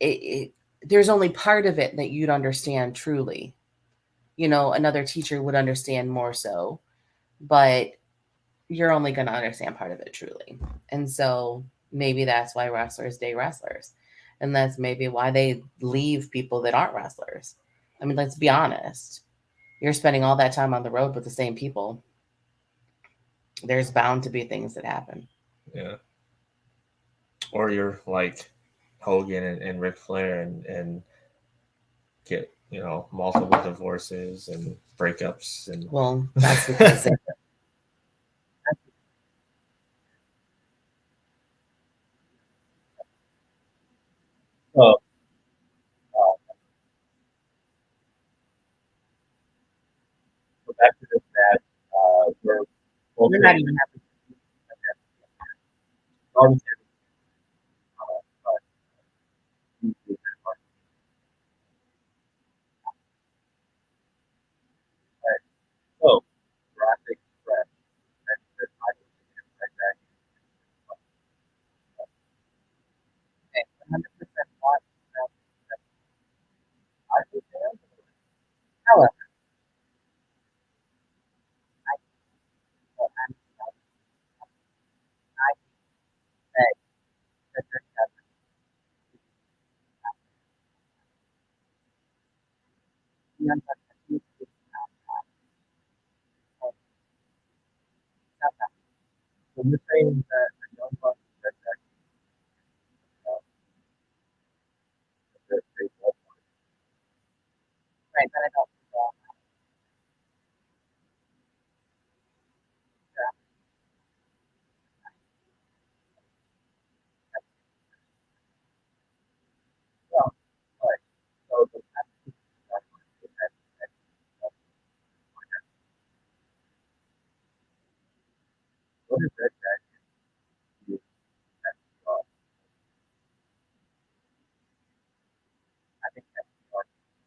there's only part of it that you'd understand truly. You know, another teacher would understand more so, but you're only going to understand part of it truly. And so maybe that's why wrestlers date wrestlers. And that's maybe why they leave people that aren't wrestlers. I mean, let's be honest. You're spending all that time on the road with the same people. There's bound to be things that happen. Yeah. Or you're like Hogan and Ric Flair and get, you know, multiple divorces and breakups. And Well, that's because they so so back to this match. We're both we're not even happy. already so Jurassic Express and the title like that. Okay, 100% watch. I think However, Young Bucks have used this not that. So you're saying that the Young Bucks said that they both Right, but I don't think that. well, right. So the what is it that you I think that's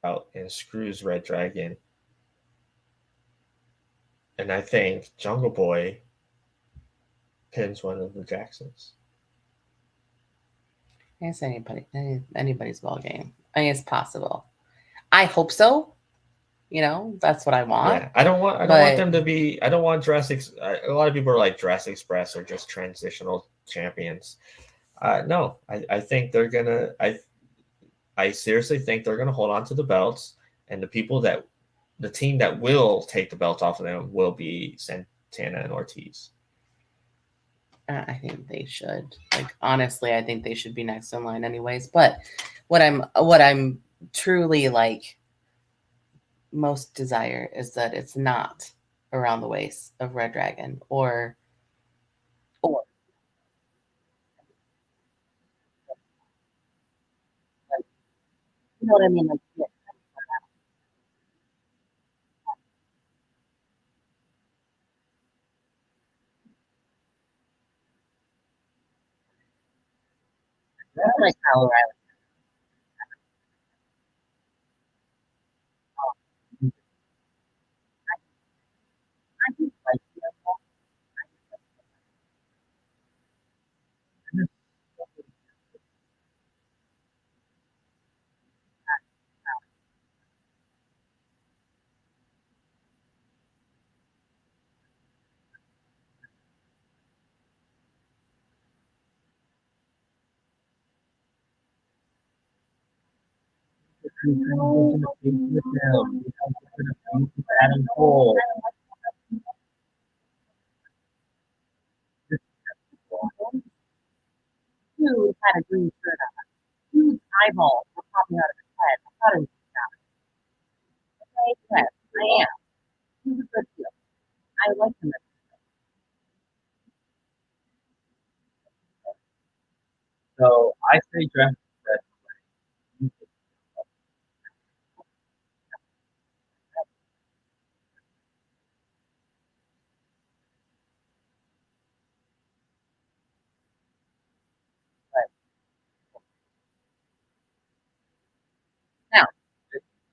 out and screws Red Dragon. And I think Jungle Boy pins one of the Jacksons. I guess anybody's ball game. I mean, it's possible. I hope so. You know, that's what I want. Yeah, I don't want them to be. I don't want Jurassic. A lot of people are like Jurassic Express or just transitional champions. No, I think they're gonna. I seriously think they're gonna hold on to the belts, and the team that will take the belt off of them will be Santana and Ortiz. I think they should. Like, honestly, I think they should be next in line anyways. But what I'm truly like most desire is that it's not around the waist of Red Dragon or Like, you know what I mean? Like, yeah, I don't like Kyle O'Reilly. I just like him. Adam Cole. Dude had a green shirt on. Dude's eyeballs were popping out of his head. I thought it was okay, yes, I am. He's a good deal. I like him. So I say draft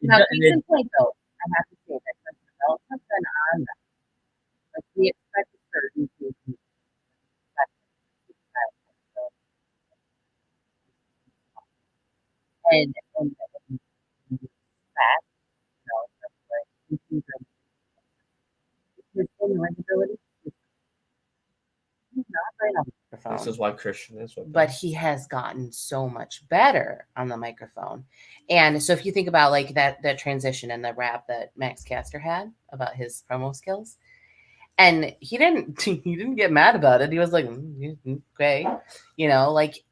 Now, case in point, though, I have to say that the development been on them. Like, we expected certain things to be and that, you know, that's like, his in-ring ability is not right on. This is why Christian is with but them. he has gotten so much better on the microphone. And so if you think about like that transition and the rap that Max Caster had about his promo skills, and he didn't get mad about it. He was like, okay, you know, like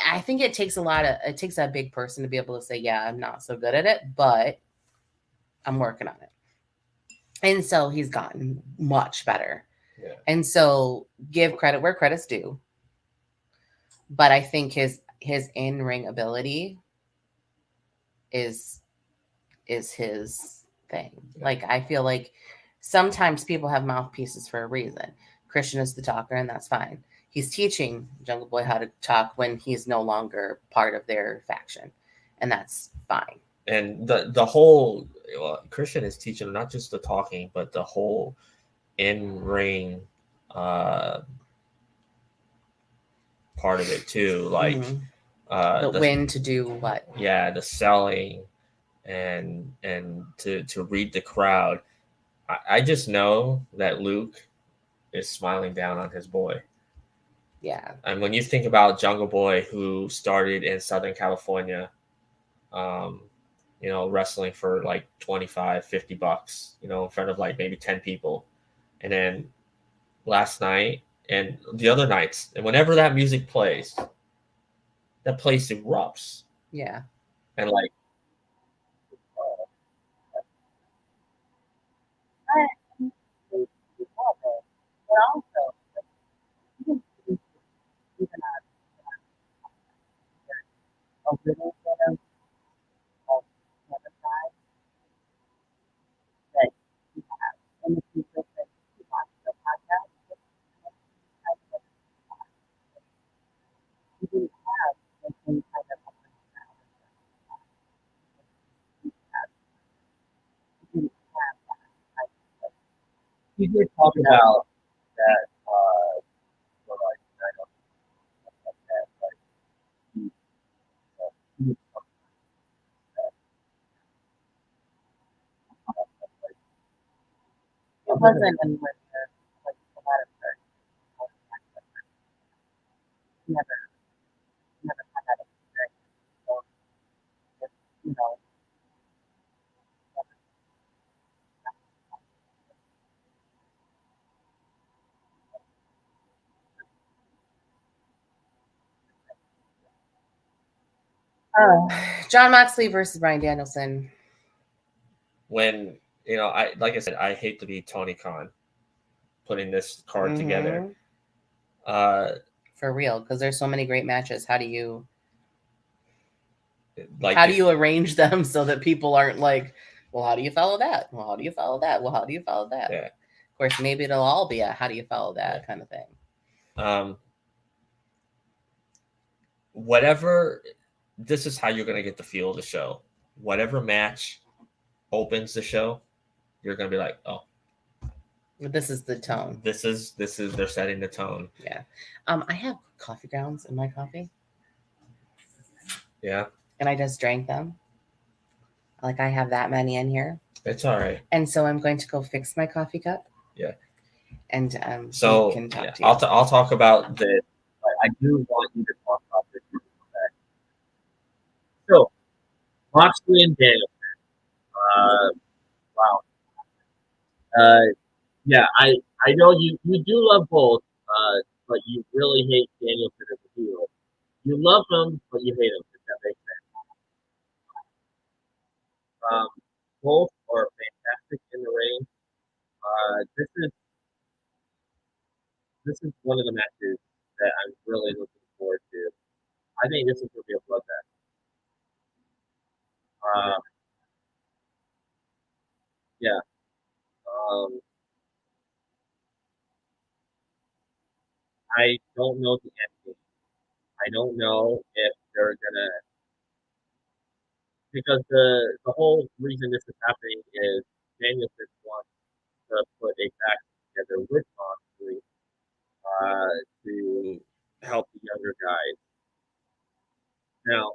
I think it takes a big person to be able to say, yeah, I'm not so good at it, but I'm working on it. And so he's gotten much better. Yeah. And so give credit where credit's due. But I think his in-ring ability is his thing. Like, I feel like sometimes people have mouthpieces for a reason. Christian is the talker, and that's fine. He's teaching Jungle Boy how to talk when he's no longer part of their faction, and that's fine. And the whole Christian is teaching not just the talking, but the whole in-ring part of it too, like the when to do what. Yeah, the selling and to read the crowd. I just know that Luke is smiling down on his boy. Yeah. And when you think about Jungle Boy, who started in Southern California, wrestling for like 25, $50, in front of like maybe 10 people. And then last night and the other nights, and whenever that music plays, that place erupts. Yeah. And like, but also, even even a little bit of sabotage that you have. And if you listen to watch the podcast, you didn't have the same kind of you didn't have that type of You did talk about that, for like, I don't know, stuff like that, like, you talk about that, like, it wasn't anywhere near like a lot of her never never had that experience. So if, you know, oh, John Moxley versus Bryan Danielson. when, I like I said, I hate to be Tony Khan putting this card together. For real, because there's so many great matches. How do you Like, how do you arrange them so that people aren't like, well, how do you follow that? Well, how do you follow that? Well, how do you follow that? Yeah. Of course, maybe it'll all be a how do you follow that kind of thing. Whatever, this is how you're going to get the feel of the show. Whatever match opens the show, you're going to be like, oh, This is the tone. this is they're setting the tone. Yeah. I have coffee grounds in my coffee. Yeah. And I just drank them. Like I have that many in here. It's all right. And so I'm going to go fix my coffee cup. Yeah. And so we can talk to you. I'll talk about the. I do want you to talk about this. So, Moxley and Danielson. Wow. Yeah, I know you do love both, but you really hate Danielson as a heel. You love him, but you hate him. If that makes sense. Both are fantastic in the ring. This is one of the matches that I'm really looking forward to. I think this is going to be a bloodbath. Yeah. I don't know the end game. I don't know if they're gonna, because the whole reason this is happening is Danielson wants to put a pack together with Moxley to help the younger guys. Now,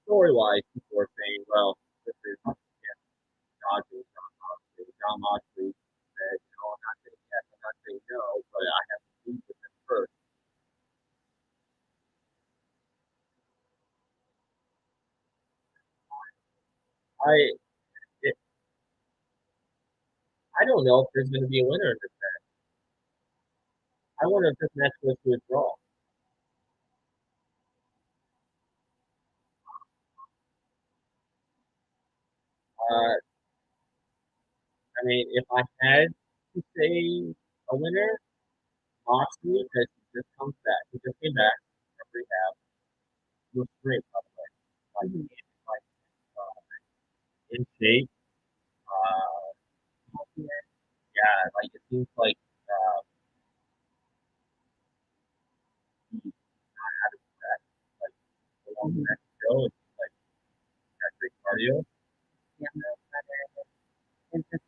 story-wise, people are saying, well, this is dodging John Moxley. John Moxley said, no, I'm not saying yes, I'm not saying no, but I have to meet with them first. I don't know if there's going to be a winner in this match. I wonder if this match goes to a draw. I mean, if I had to say a winner, Moxley, because he just comes back. He just came back from rehab. He was great, by the way. Like in shape. Yeah, like it seems like he's not out of that. Like the longer that go, it's like got great cardio. yeah, no, it's just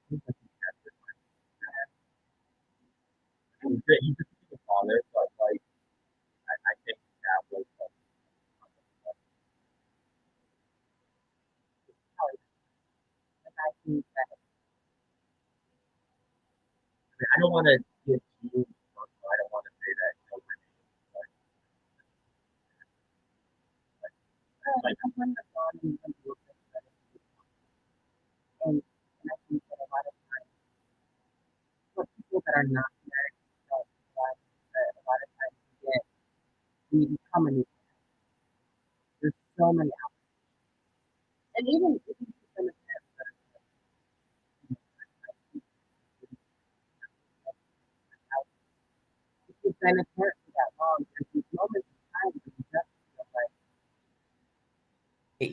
He's like he's just a father, but like I think that was the guy who said I don't want to get too. I don't want to say that. like when the gone and when you look at it, and I think that a lot of times, for people that are not married don't realize that a lot of times we become a new parent. There's so many out, and even if you become a parent that are if you've been a parent for that long, there's these moments in time where you just feel like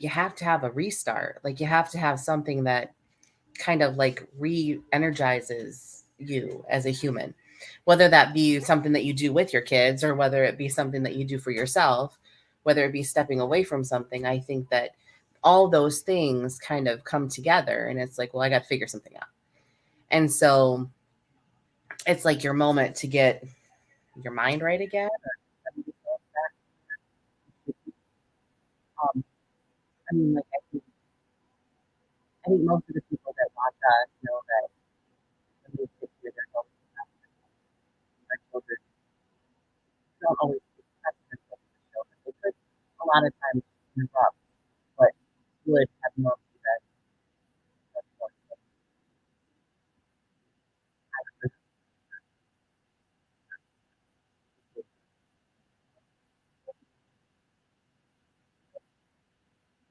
You have to have a restart. Like you have to have something that kind of like re-energizes you as a human, whether that be something that you do with your kids or whether it be something that you do for yourself, whether it be stepping away from something. I think that all those things kind of come together and it's like, well, I got to figure something out. And so it's like your moment to get your mind right again. I mean, like I think most of the people that watch us know that when they sit here, they're going to have our children don't always express themselves to the children. They could a lot of times interrupt, but would have normally that that's what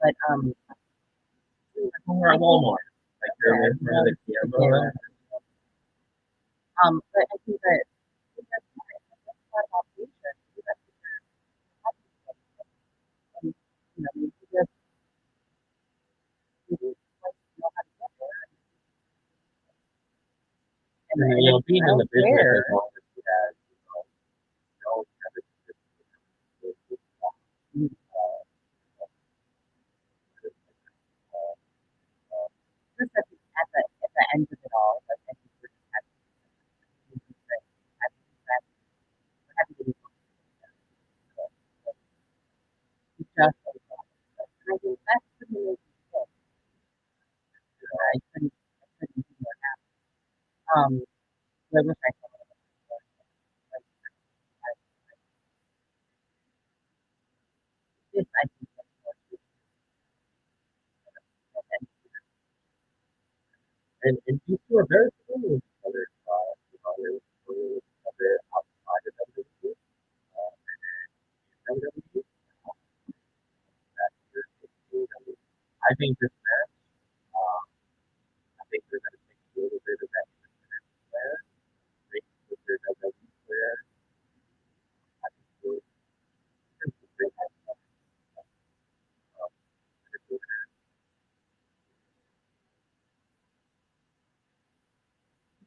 but When we're at Walmart, like they're in front of the camera. but I think that that's part about patience. That's and you know, you just like know how to get there. And You know, being in the business there, as long as you have, know that just at the end of it all, like I think we're just happy happy to be just and I think that's the amazing thing. I couldn't be more happy. I wish I could have like this I think that's more and you two are very familiar with each other. You know, they're a bit outside of WWE. WWE. I think this match, I think they're going to take a little bit of that there. They put their WWE there. I think they have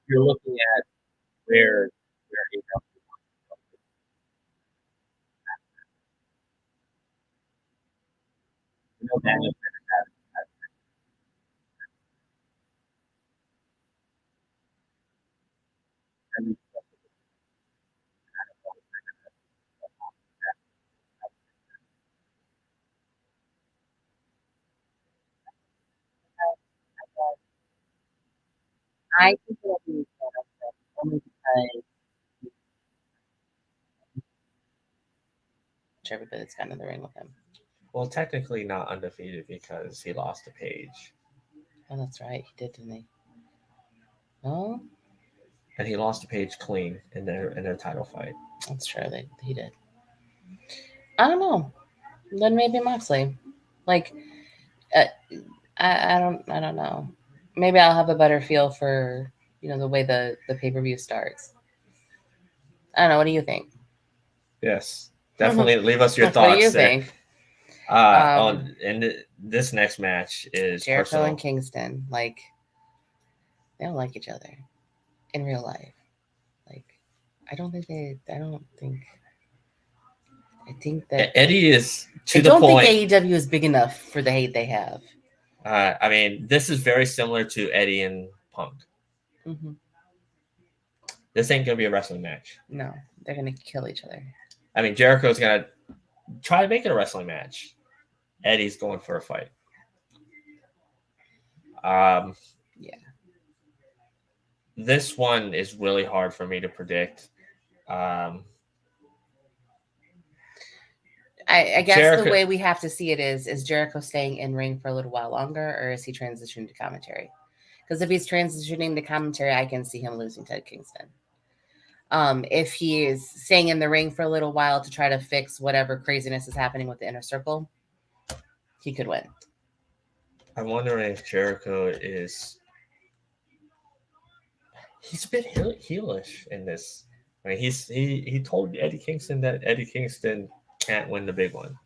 you're looking at where AEW you know Daniel has and I think it'll be only because Everybody's kind of in the ring with him. Well, technically not undefeated because he lost to Paige. Oh, that's right. He did, didn't he? Oh, And he lost to Paige clean in their title fight. that's true. He did. I don't know. Then maybe Moxley. Like, I don't know. Maybe I'll have a better feel for the way the pay-per-view starts. I don't know. What do you think? Yes, definitely leave us your What thoughts. do you there. think? And this next match is Jericho personal. and Kingston. Like, they don't like each other in real life. Like, I think that Eddie is to I the don't point. think AEW is big enough for the hate they have. I mean, this is very similar to Eddie and Punk. Mm-hmm. This ain't gonna be a wrestling match. No, they're gonna kill each other. I mean, Jericho's gonna try to make it a wrestling match. Eddie's going for a fight. Yeah. This one is really hard for me to predict. I I guess Jericho- the way we have to see it is Jericho staying in ring for a little while longer, or is he transitioning to commentary? Because if he's transitioning to commentary, I can see him losing to Kingston. If he is staying in the ring for a little while to try to fix whatever craziness is happening with the inner circle, he could win. I'm wondering if Jericho is. He's a bit heelish in this. I mean, he told Eddie Kingston that Eddie Kingston can't win the big one,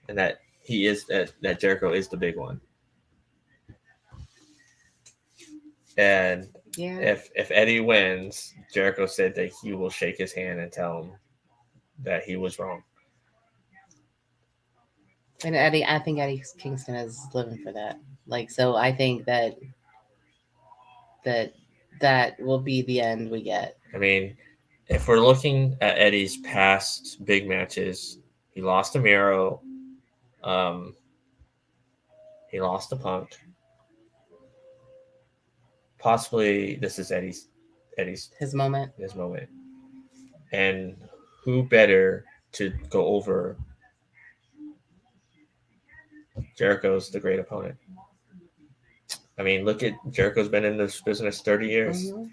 and that he is that Jericho is the big one. And Yeah. if Eddie wins, Jericho said that he will shake his hand and tell him that he was wrong. And I think Eddie Kingston is living for that. Like, so I think that will be the end we get. I mean, if we're looking at Eddie's past big matches, he lost to Miro. He lost to Punk. Possibly this is Eddie's His moment. And who better to go over Jericho's the great opponent? I mean, look at Jericho's been in this business 30 years. Mm-hmm.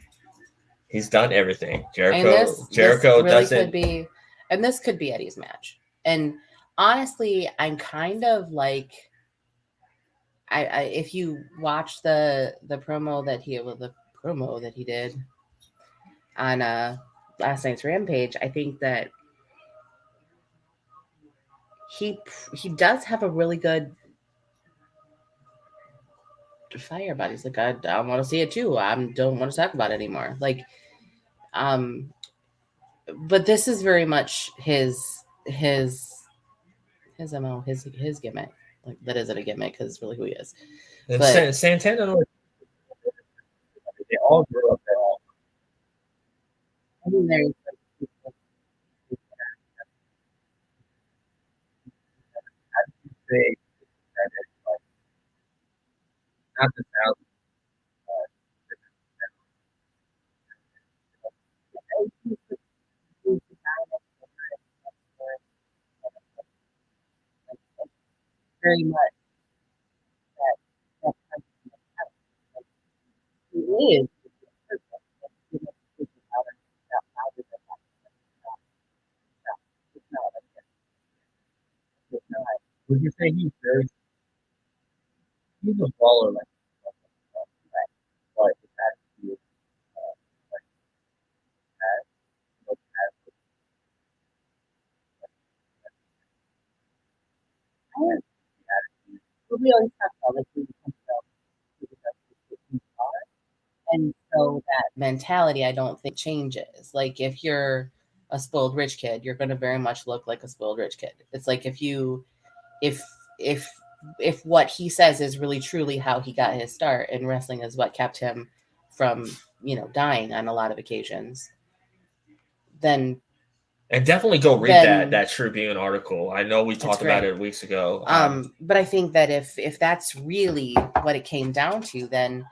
He's done everything. Jericho this really doesn't. Could be, and this could be Eddie's match. And honestly, I'm kind of like, I if you watch the promo that he did on last night's Rampage, I think that he does have a really good fire, but he's like, I want to see it too. I don't want to talk about it anymore. Like, but this is very much his MO, his gimmick. Like, that isn't a gimmick because it's really who he is. And But Santana, They all grew up there. I mean, there's Say that it's like not the South. very much that he is. Would you say he's a baller like but it has to be like that. But We always talk about like who becomes the and so that mentality, I don't think changes. Like, if you're a spoiled rich kid, you're going to very much look like a spoiled rich kid. It's like if what he says is really truly how he got his start, and wrestling is what kept him from dying on a lot of occasions, then and definitely go read that Tribune article. I know we talked about it weeks ago. But I think that if that's really what it came down to, then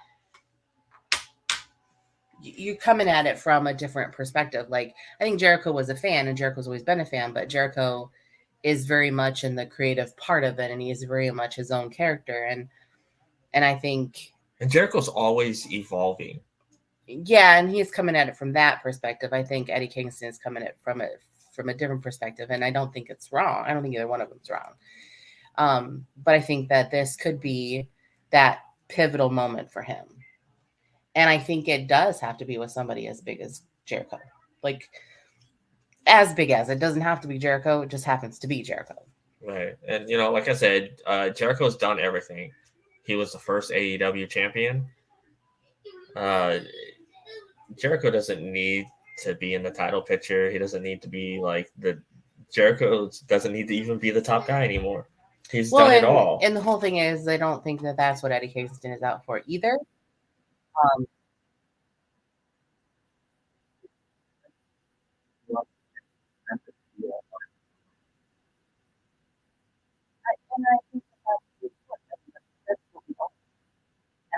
you're coming at it from a different perspective. Like, I think Jericho was a fan, and Jericho's always been a fan, but Jericho is very much in the creative part of it, and he is very much his own character. And I think, and Jericho's always evolving. Yeah, and he's coming at it from that perspective. I think Eddie Kingston is coming at it from a different perspective, and I don't think it's wrong. I don't think either one of them's wrong. But I think that this could be that pivotal moment for him. And I think it does have to be with somebody as big as Jericho. Like, as big as. It doesn't have to be Jericho. It just happens to be Jericho. Right. And, like I said, Jericho's done everything. He was the first AEW champion. Jericho doesn't need to be in the title picture. He doesn't need to be like Jericho doesn't need to even be the top guy anymore. He's done it all. And the whole thing is, I don't think that that's what Eddie Kingston is out for either. And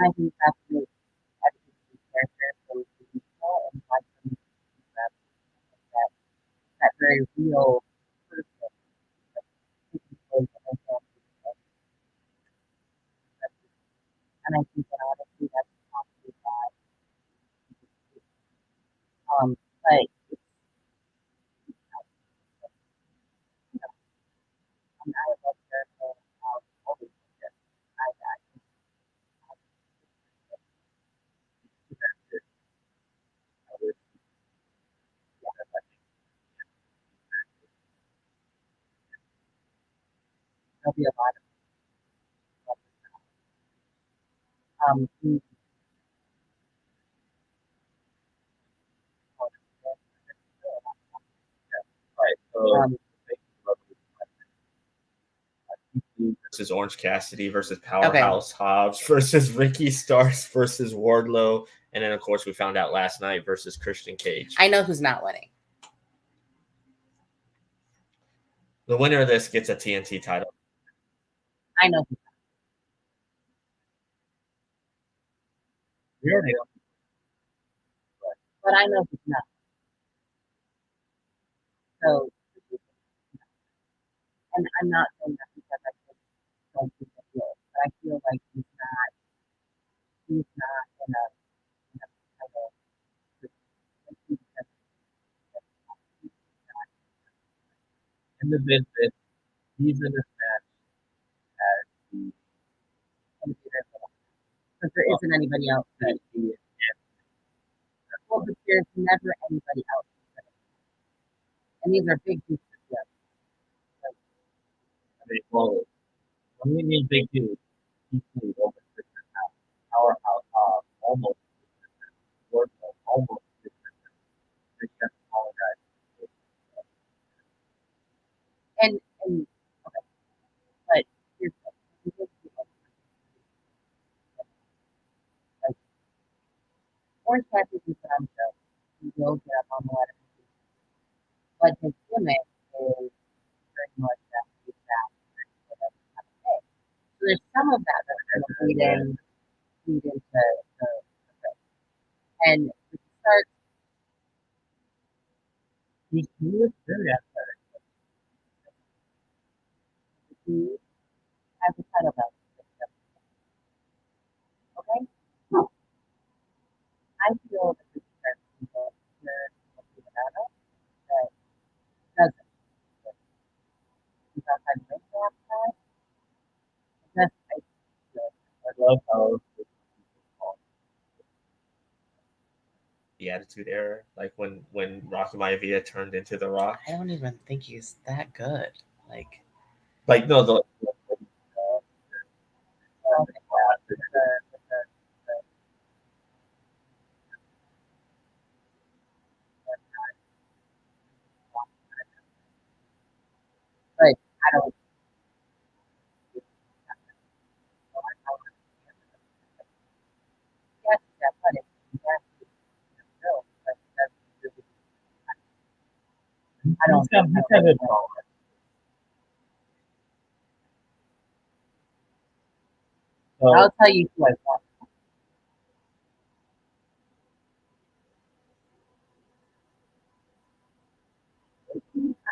I think that's what character so beautiful, and why that very real person. And I think that honestly, that's probably why. But it's, you know, I love Jericho. Always just I got there'll be a lot of Right. So versus Orange Cassidy versus Powerhouse Hobbs versus Ricky Starks versus Wardlow, and then of course we found out last night versus Christian Cage. I know who's not winning. The winner of this gets a TNT title. I know who's not. we already know. But I know who's not. So, and I'm not saying that because I just don't think that he is, but I feel like he's not in a title position because In the business, he's in a match as the because there isn't anybody else that he is. well, but there's never anybody else. And these are big dudes. I mean, well, when we mean big dudes, he's the almost Powerhouse almost Wardlow, almost they just apologize. And okay, but here's the thing. Like, Orange Cassidy can put on the show. He will get up on the ladder. But his gimmick is very much that he's that. So there's some of that that's going to lead into the and we start. He is very athletic. He has a title belt. Okay? I feel that this starts people here in Nevada that doesn't. He's outside the ring all the time. That's I feel. I love how The Attitude Era, like when Rocky Maivia turned into The Rock. I don't even think he's that good. Like no, the But I don't. Yes, he's athletic. Yes, he's built, but he doesn't really. I don't. he's got it all. So, I'll tell you who I want.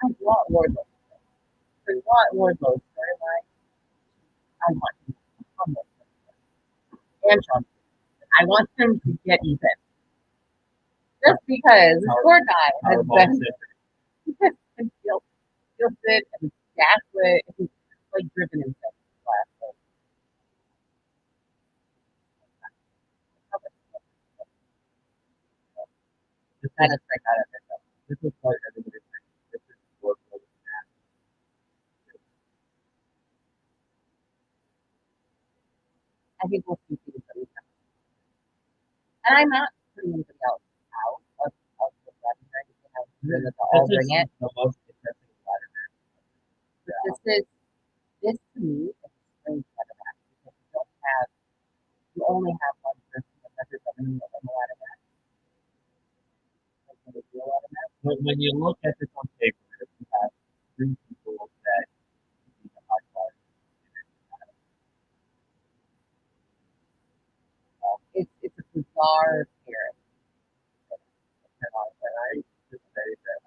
I want Wardlow. I want Wardlow's storyline. I want him to become Wardlow. And Sean. I want him to get even. Just because this poor guy has been guilted and gaslit. He's like driven himself to the last place. Just kind of strike out of it. this is what everybody thinks. This is what I think we'll see things that we can. And I'm not putting anybody else out of the wedding or anything. I'm sure that they'll all bring it. the most interesting ladder match. But this to me is a strange ladder match because you only have one person that represents in the ladder match. Like when you do a ladder match. When you look at this on paper, you have three people that you can high five. It's a bizarre appearance. And I just say that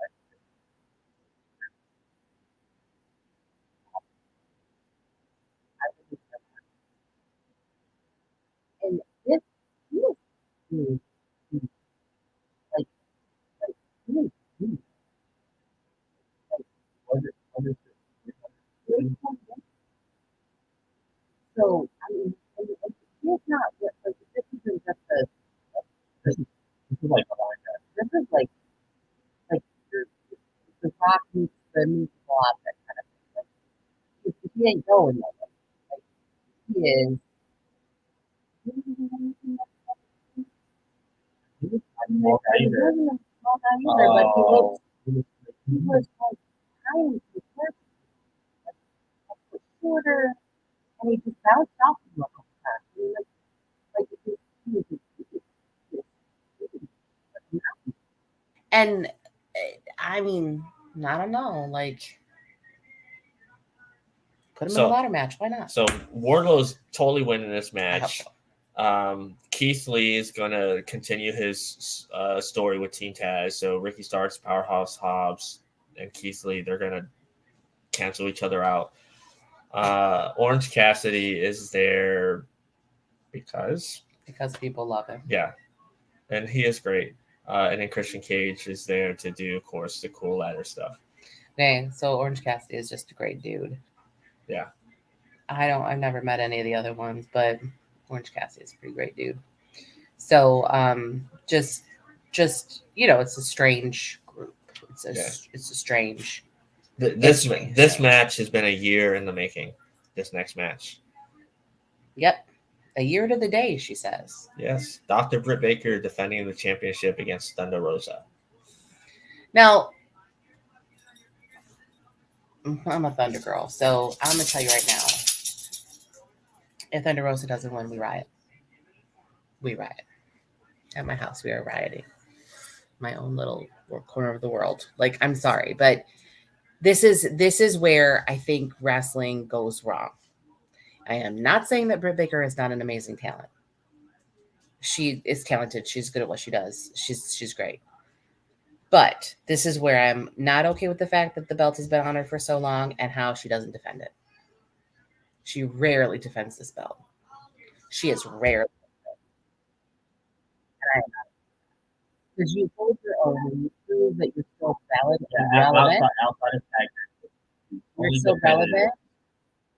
I think it's the musical object kind of thing. Like, if he ain't going nowhere, like he is. He was like small guy He either. wasn't a small guy either, but he Oh, was like tiny, like a foot shorter, and he just bounced off him a couple times. He was like he was And I mean, I don't know, like put him in a ladder match. Why not? So Wardlow's totally winning this I hope match. so. Keith Lee is going to continue his story with Team Taz. So Ricky Starks, Powerhouse Hobbs, and Keith Lee, they're going to cancel each other out. Orange Cassidy is there because people love him. Yeah, and he is great. And then Christian Cage is there to do, of course, the cool ladder stuff. Okay, so Orange Cassidy is just a great dude. Yeah. I've never met any of the other ones, but Orange Cassidy is a pretty great dude. So just it's a strange group. It's a strange. This match has been a year in the making. This next match. Yep. A year to the day, she says. Yes. Dr. Britt Baker defending the championship against Thunder Rosa. Now, I'm a Thunder girl, so I'm going to tell you right now. If Thunder Rosa doesn't win, we riot. We riot. At my house, we are rioting. My own little corner of the world. Like, I'm sorry, but this is where I think wrestling goes wrong. I am not saying that Britt Baker is not an amazing talent. She is talented. She's good at what she does. She's great. But this is where I'm not okay with the fact that the belt has been on her for so long and how she doesn't defend it. She rarely defends this belt. She is rarely. And I am not. Because you hold your own and you prove that you're still valid and relevant. Outside of tag, You're still relevant.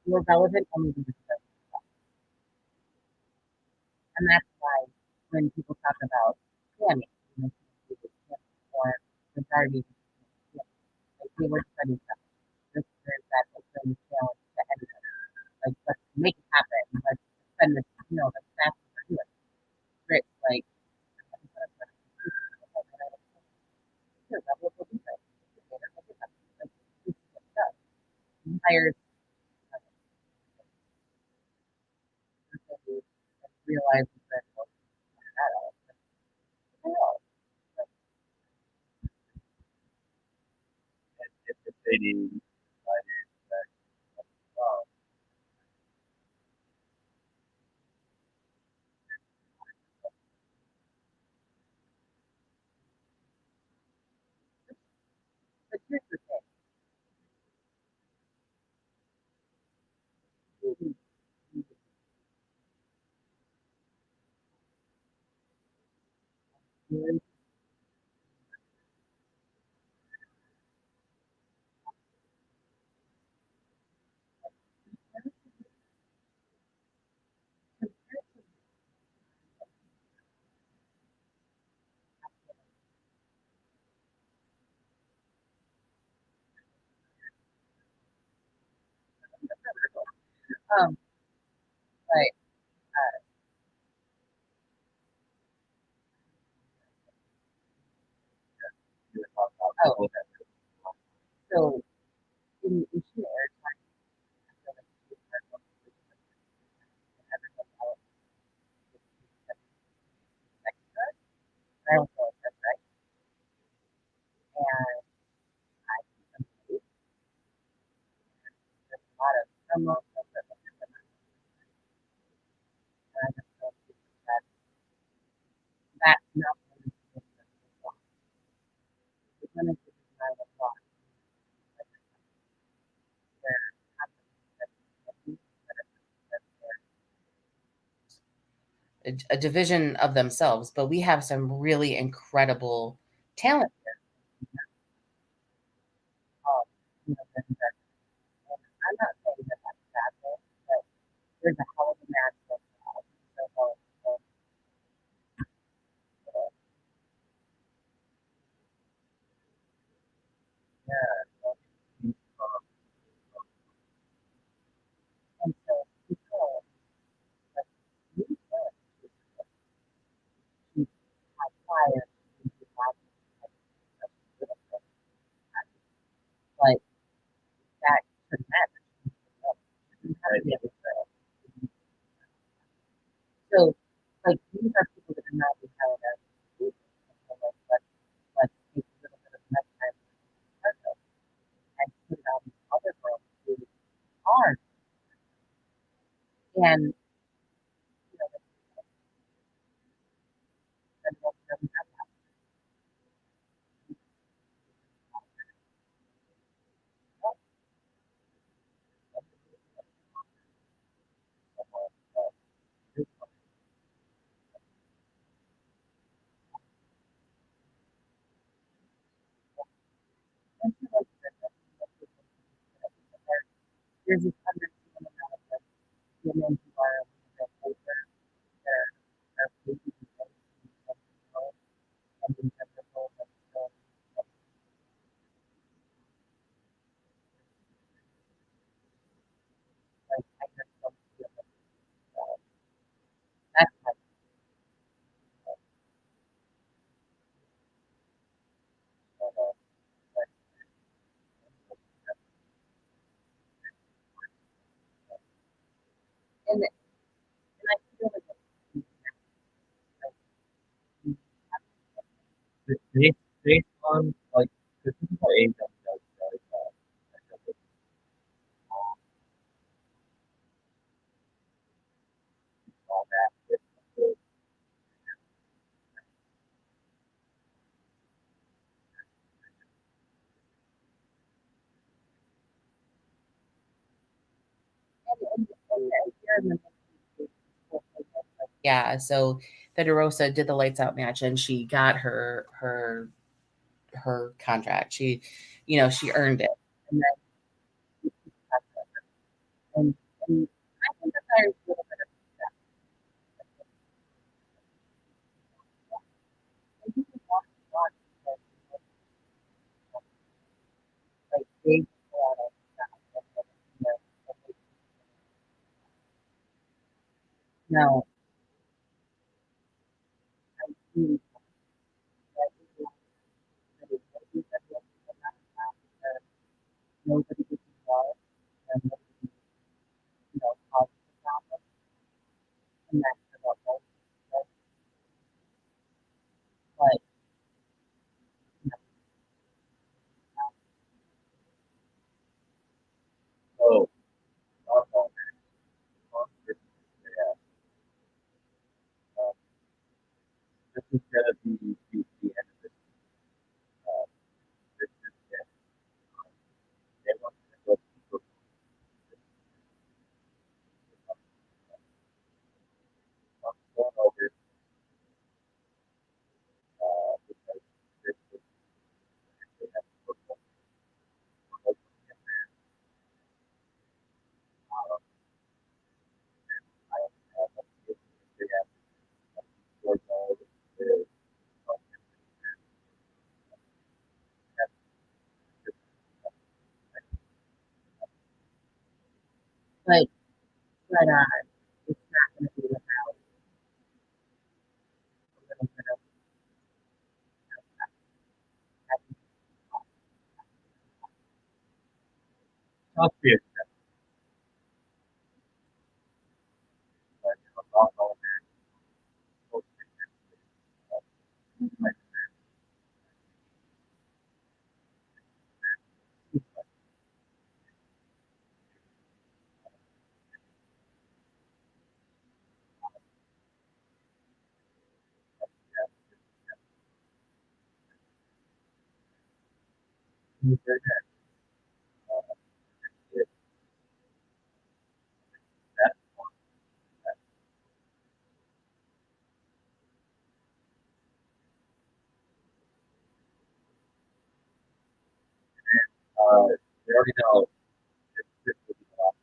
You're relevant only because of that. And that's why when people talk about Tammy, or the Darby, like they were studying stuff. There's that open challenge to everybody. Like, let's make it happen. Let's spend this, let's that's what we're doing. Grit, like, hired realize that if the city decided that, well, but here's the thing. But oh, so in she aired time, I don't know if that's right. And I think there's a lot of promos that I just don't think that that's not what it's going to be 9 o'clock. a division of themselves, but we have some really incredible talent here. I'm not saying that that's a bad thing, but there's a hell of a match that's fire into the body, but that could matter. You have to be able to. So, like, these are people that are not entitled as let's take a little bit of next time and put it on these other girls who are. And, you know, that doesn't have that. There's this understanding amount of like women who are a little bit older, that are babies and in terms of roles and still like I just don't feel like that's like and I feel like based on like this is what AEW does all that. Yeah, so the DeRosa did the lights out match and she got her contract. She, you know, she earned it. And then and I think that there's a little bit of that. I think it's a lot like big a lot of stuff. No, I see nobody gets involved and nobody, you know, causes the problem. And that's about most of it. But, you know, So also yeah, this is gonna be the end of this. This is it. They want to go people going over because this is they have to put more I have they have more is but, it's not going to be without a little bit of not be but also they already know this will be the last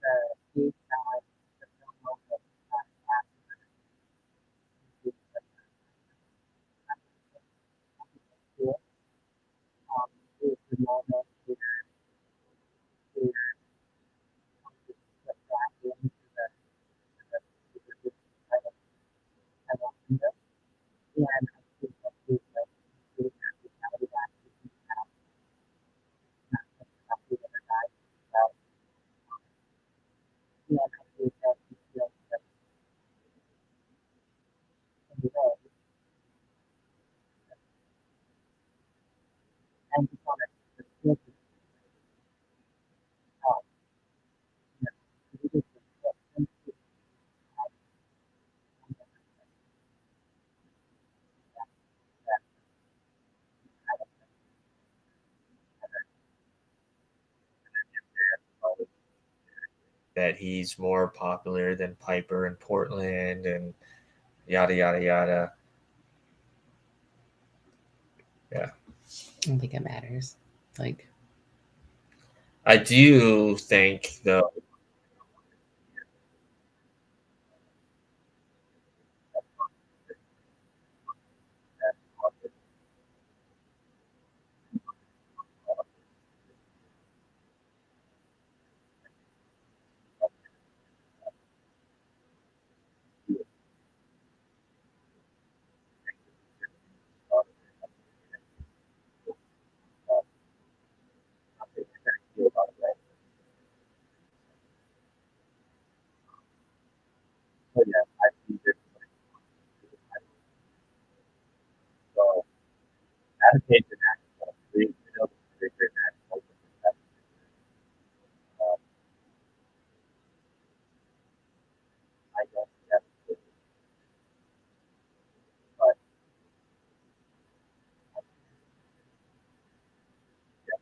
the big balance, the film of the that he's more popular than Piper in Portland and yada yada yada. Yeah, I don't think it matters. Like, I do think though. So yeah, I see this. So advocate the national. We know the bigger national. I don't think that's good, but yeah,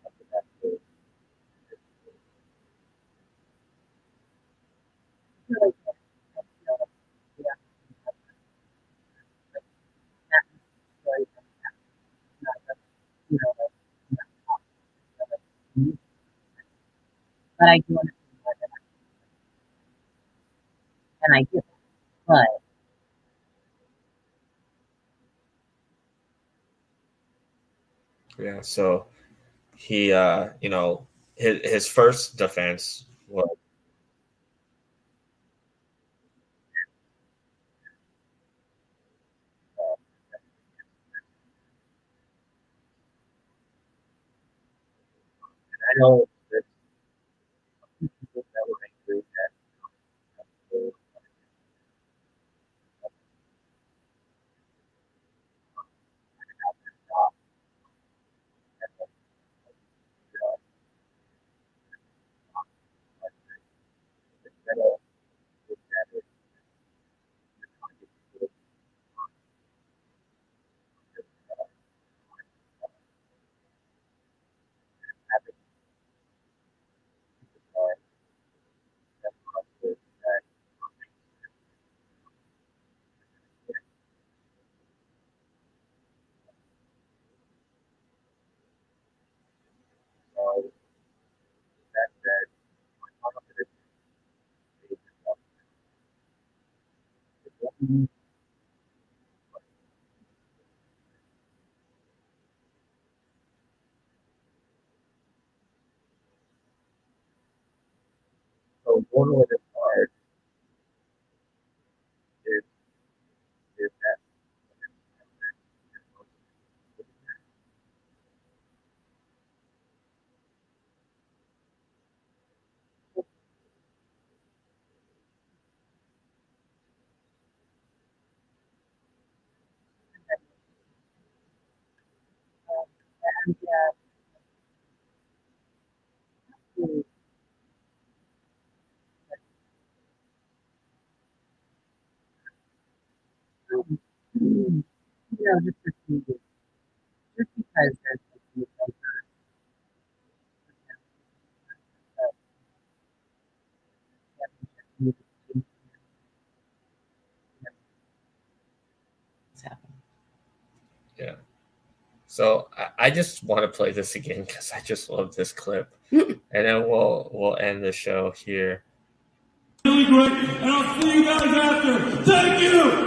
I think that's good. Yeah, right. You know, but I do understand why that, and I do. But Yeah, so he, his first defense was, I know there's people that were angry that they stop and instead of looking at it, having that that said, so one of the part is that and yeah, you know, just to see, just because there's like these it's happening. yeah. So I just want to play this again because I just love this clip, and then we'll end the show here. Really great, and I'll see you guys after. Thank you.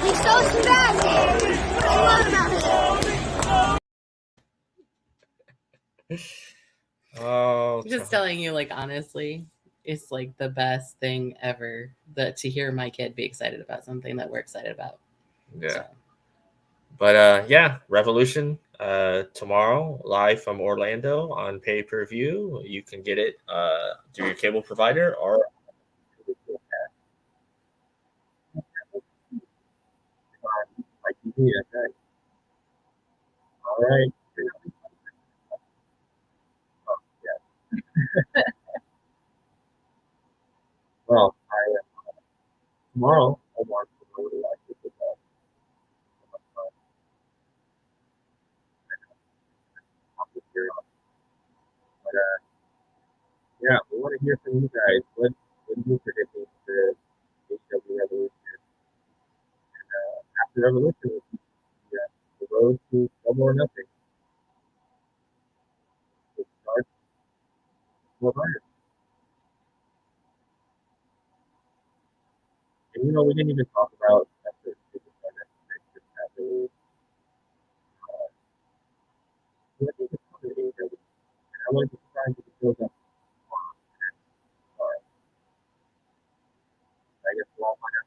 He's so spazzy. I love that. Oh, Just telling you, like, honestly, it's like the best thing ever that to hear my kid be excited about something that we're excited about. yeah. So, But yeah, Revolution tomorrow, live from Orlando on pay-per-view. You can get it through your cable provider or like you need a thing. All right. Yeah. Well, Yeah, we want to hear from you guys. What are you predicting for AEW Revolution? After Revolution, yeah, the road to Double or Nothing. It starts 400. And we didn't even talk about after I think it's coming to AEW. And I wanted to try and get the shows up. I guess we'll all find out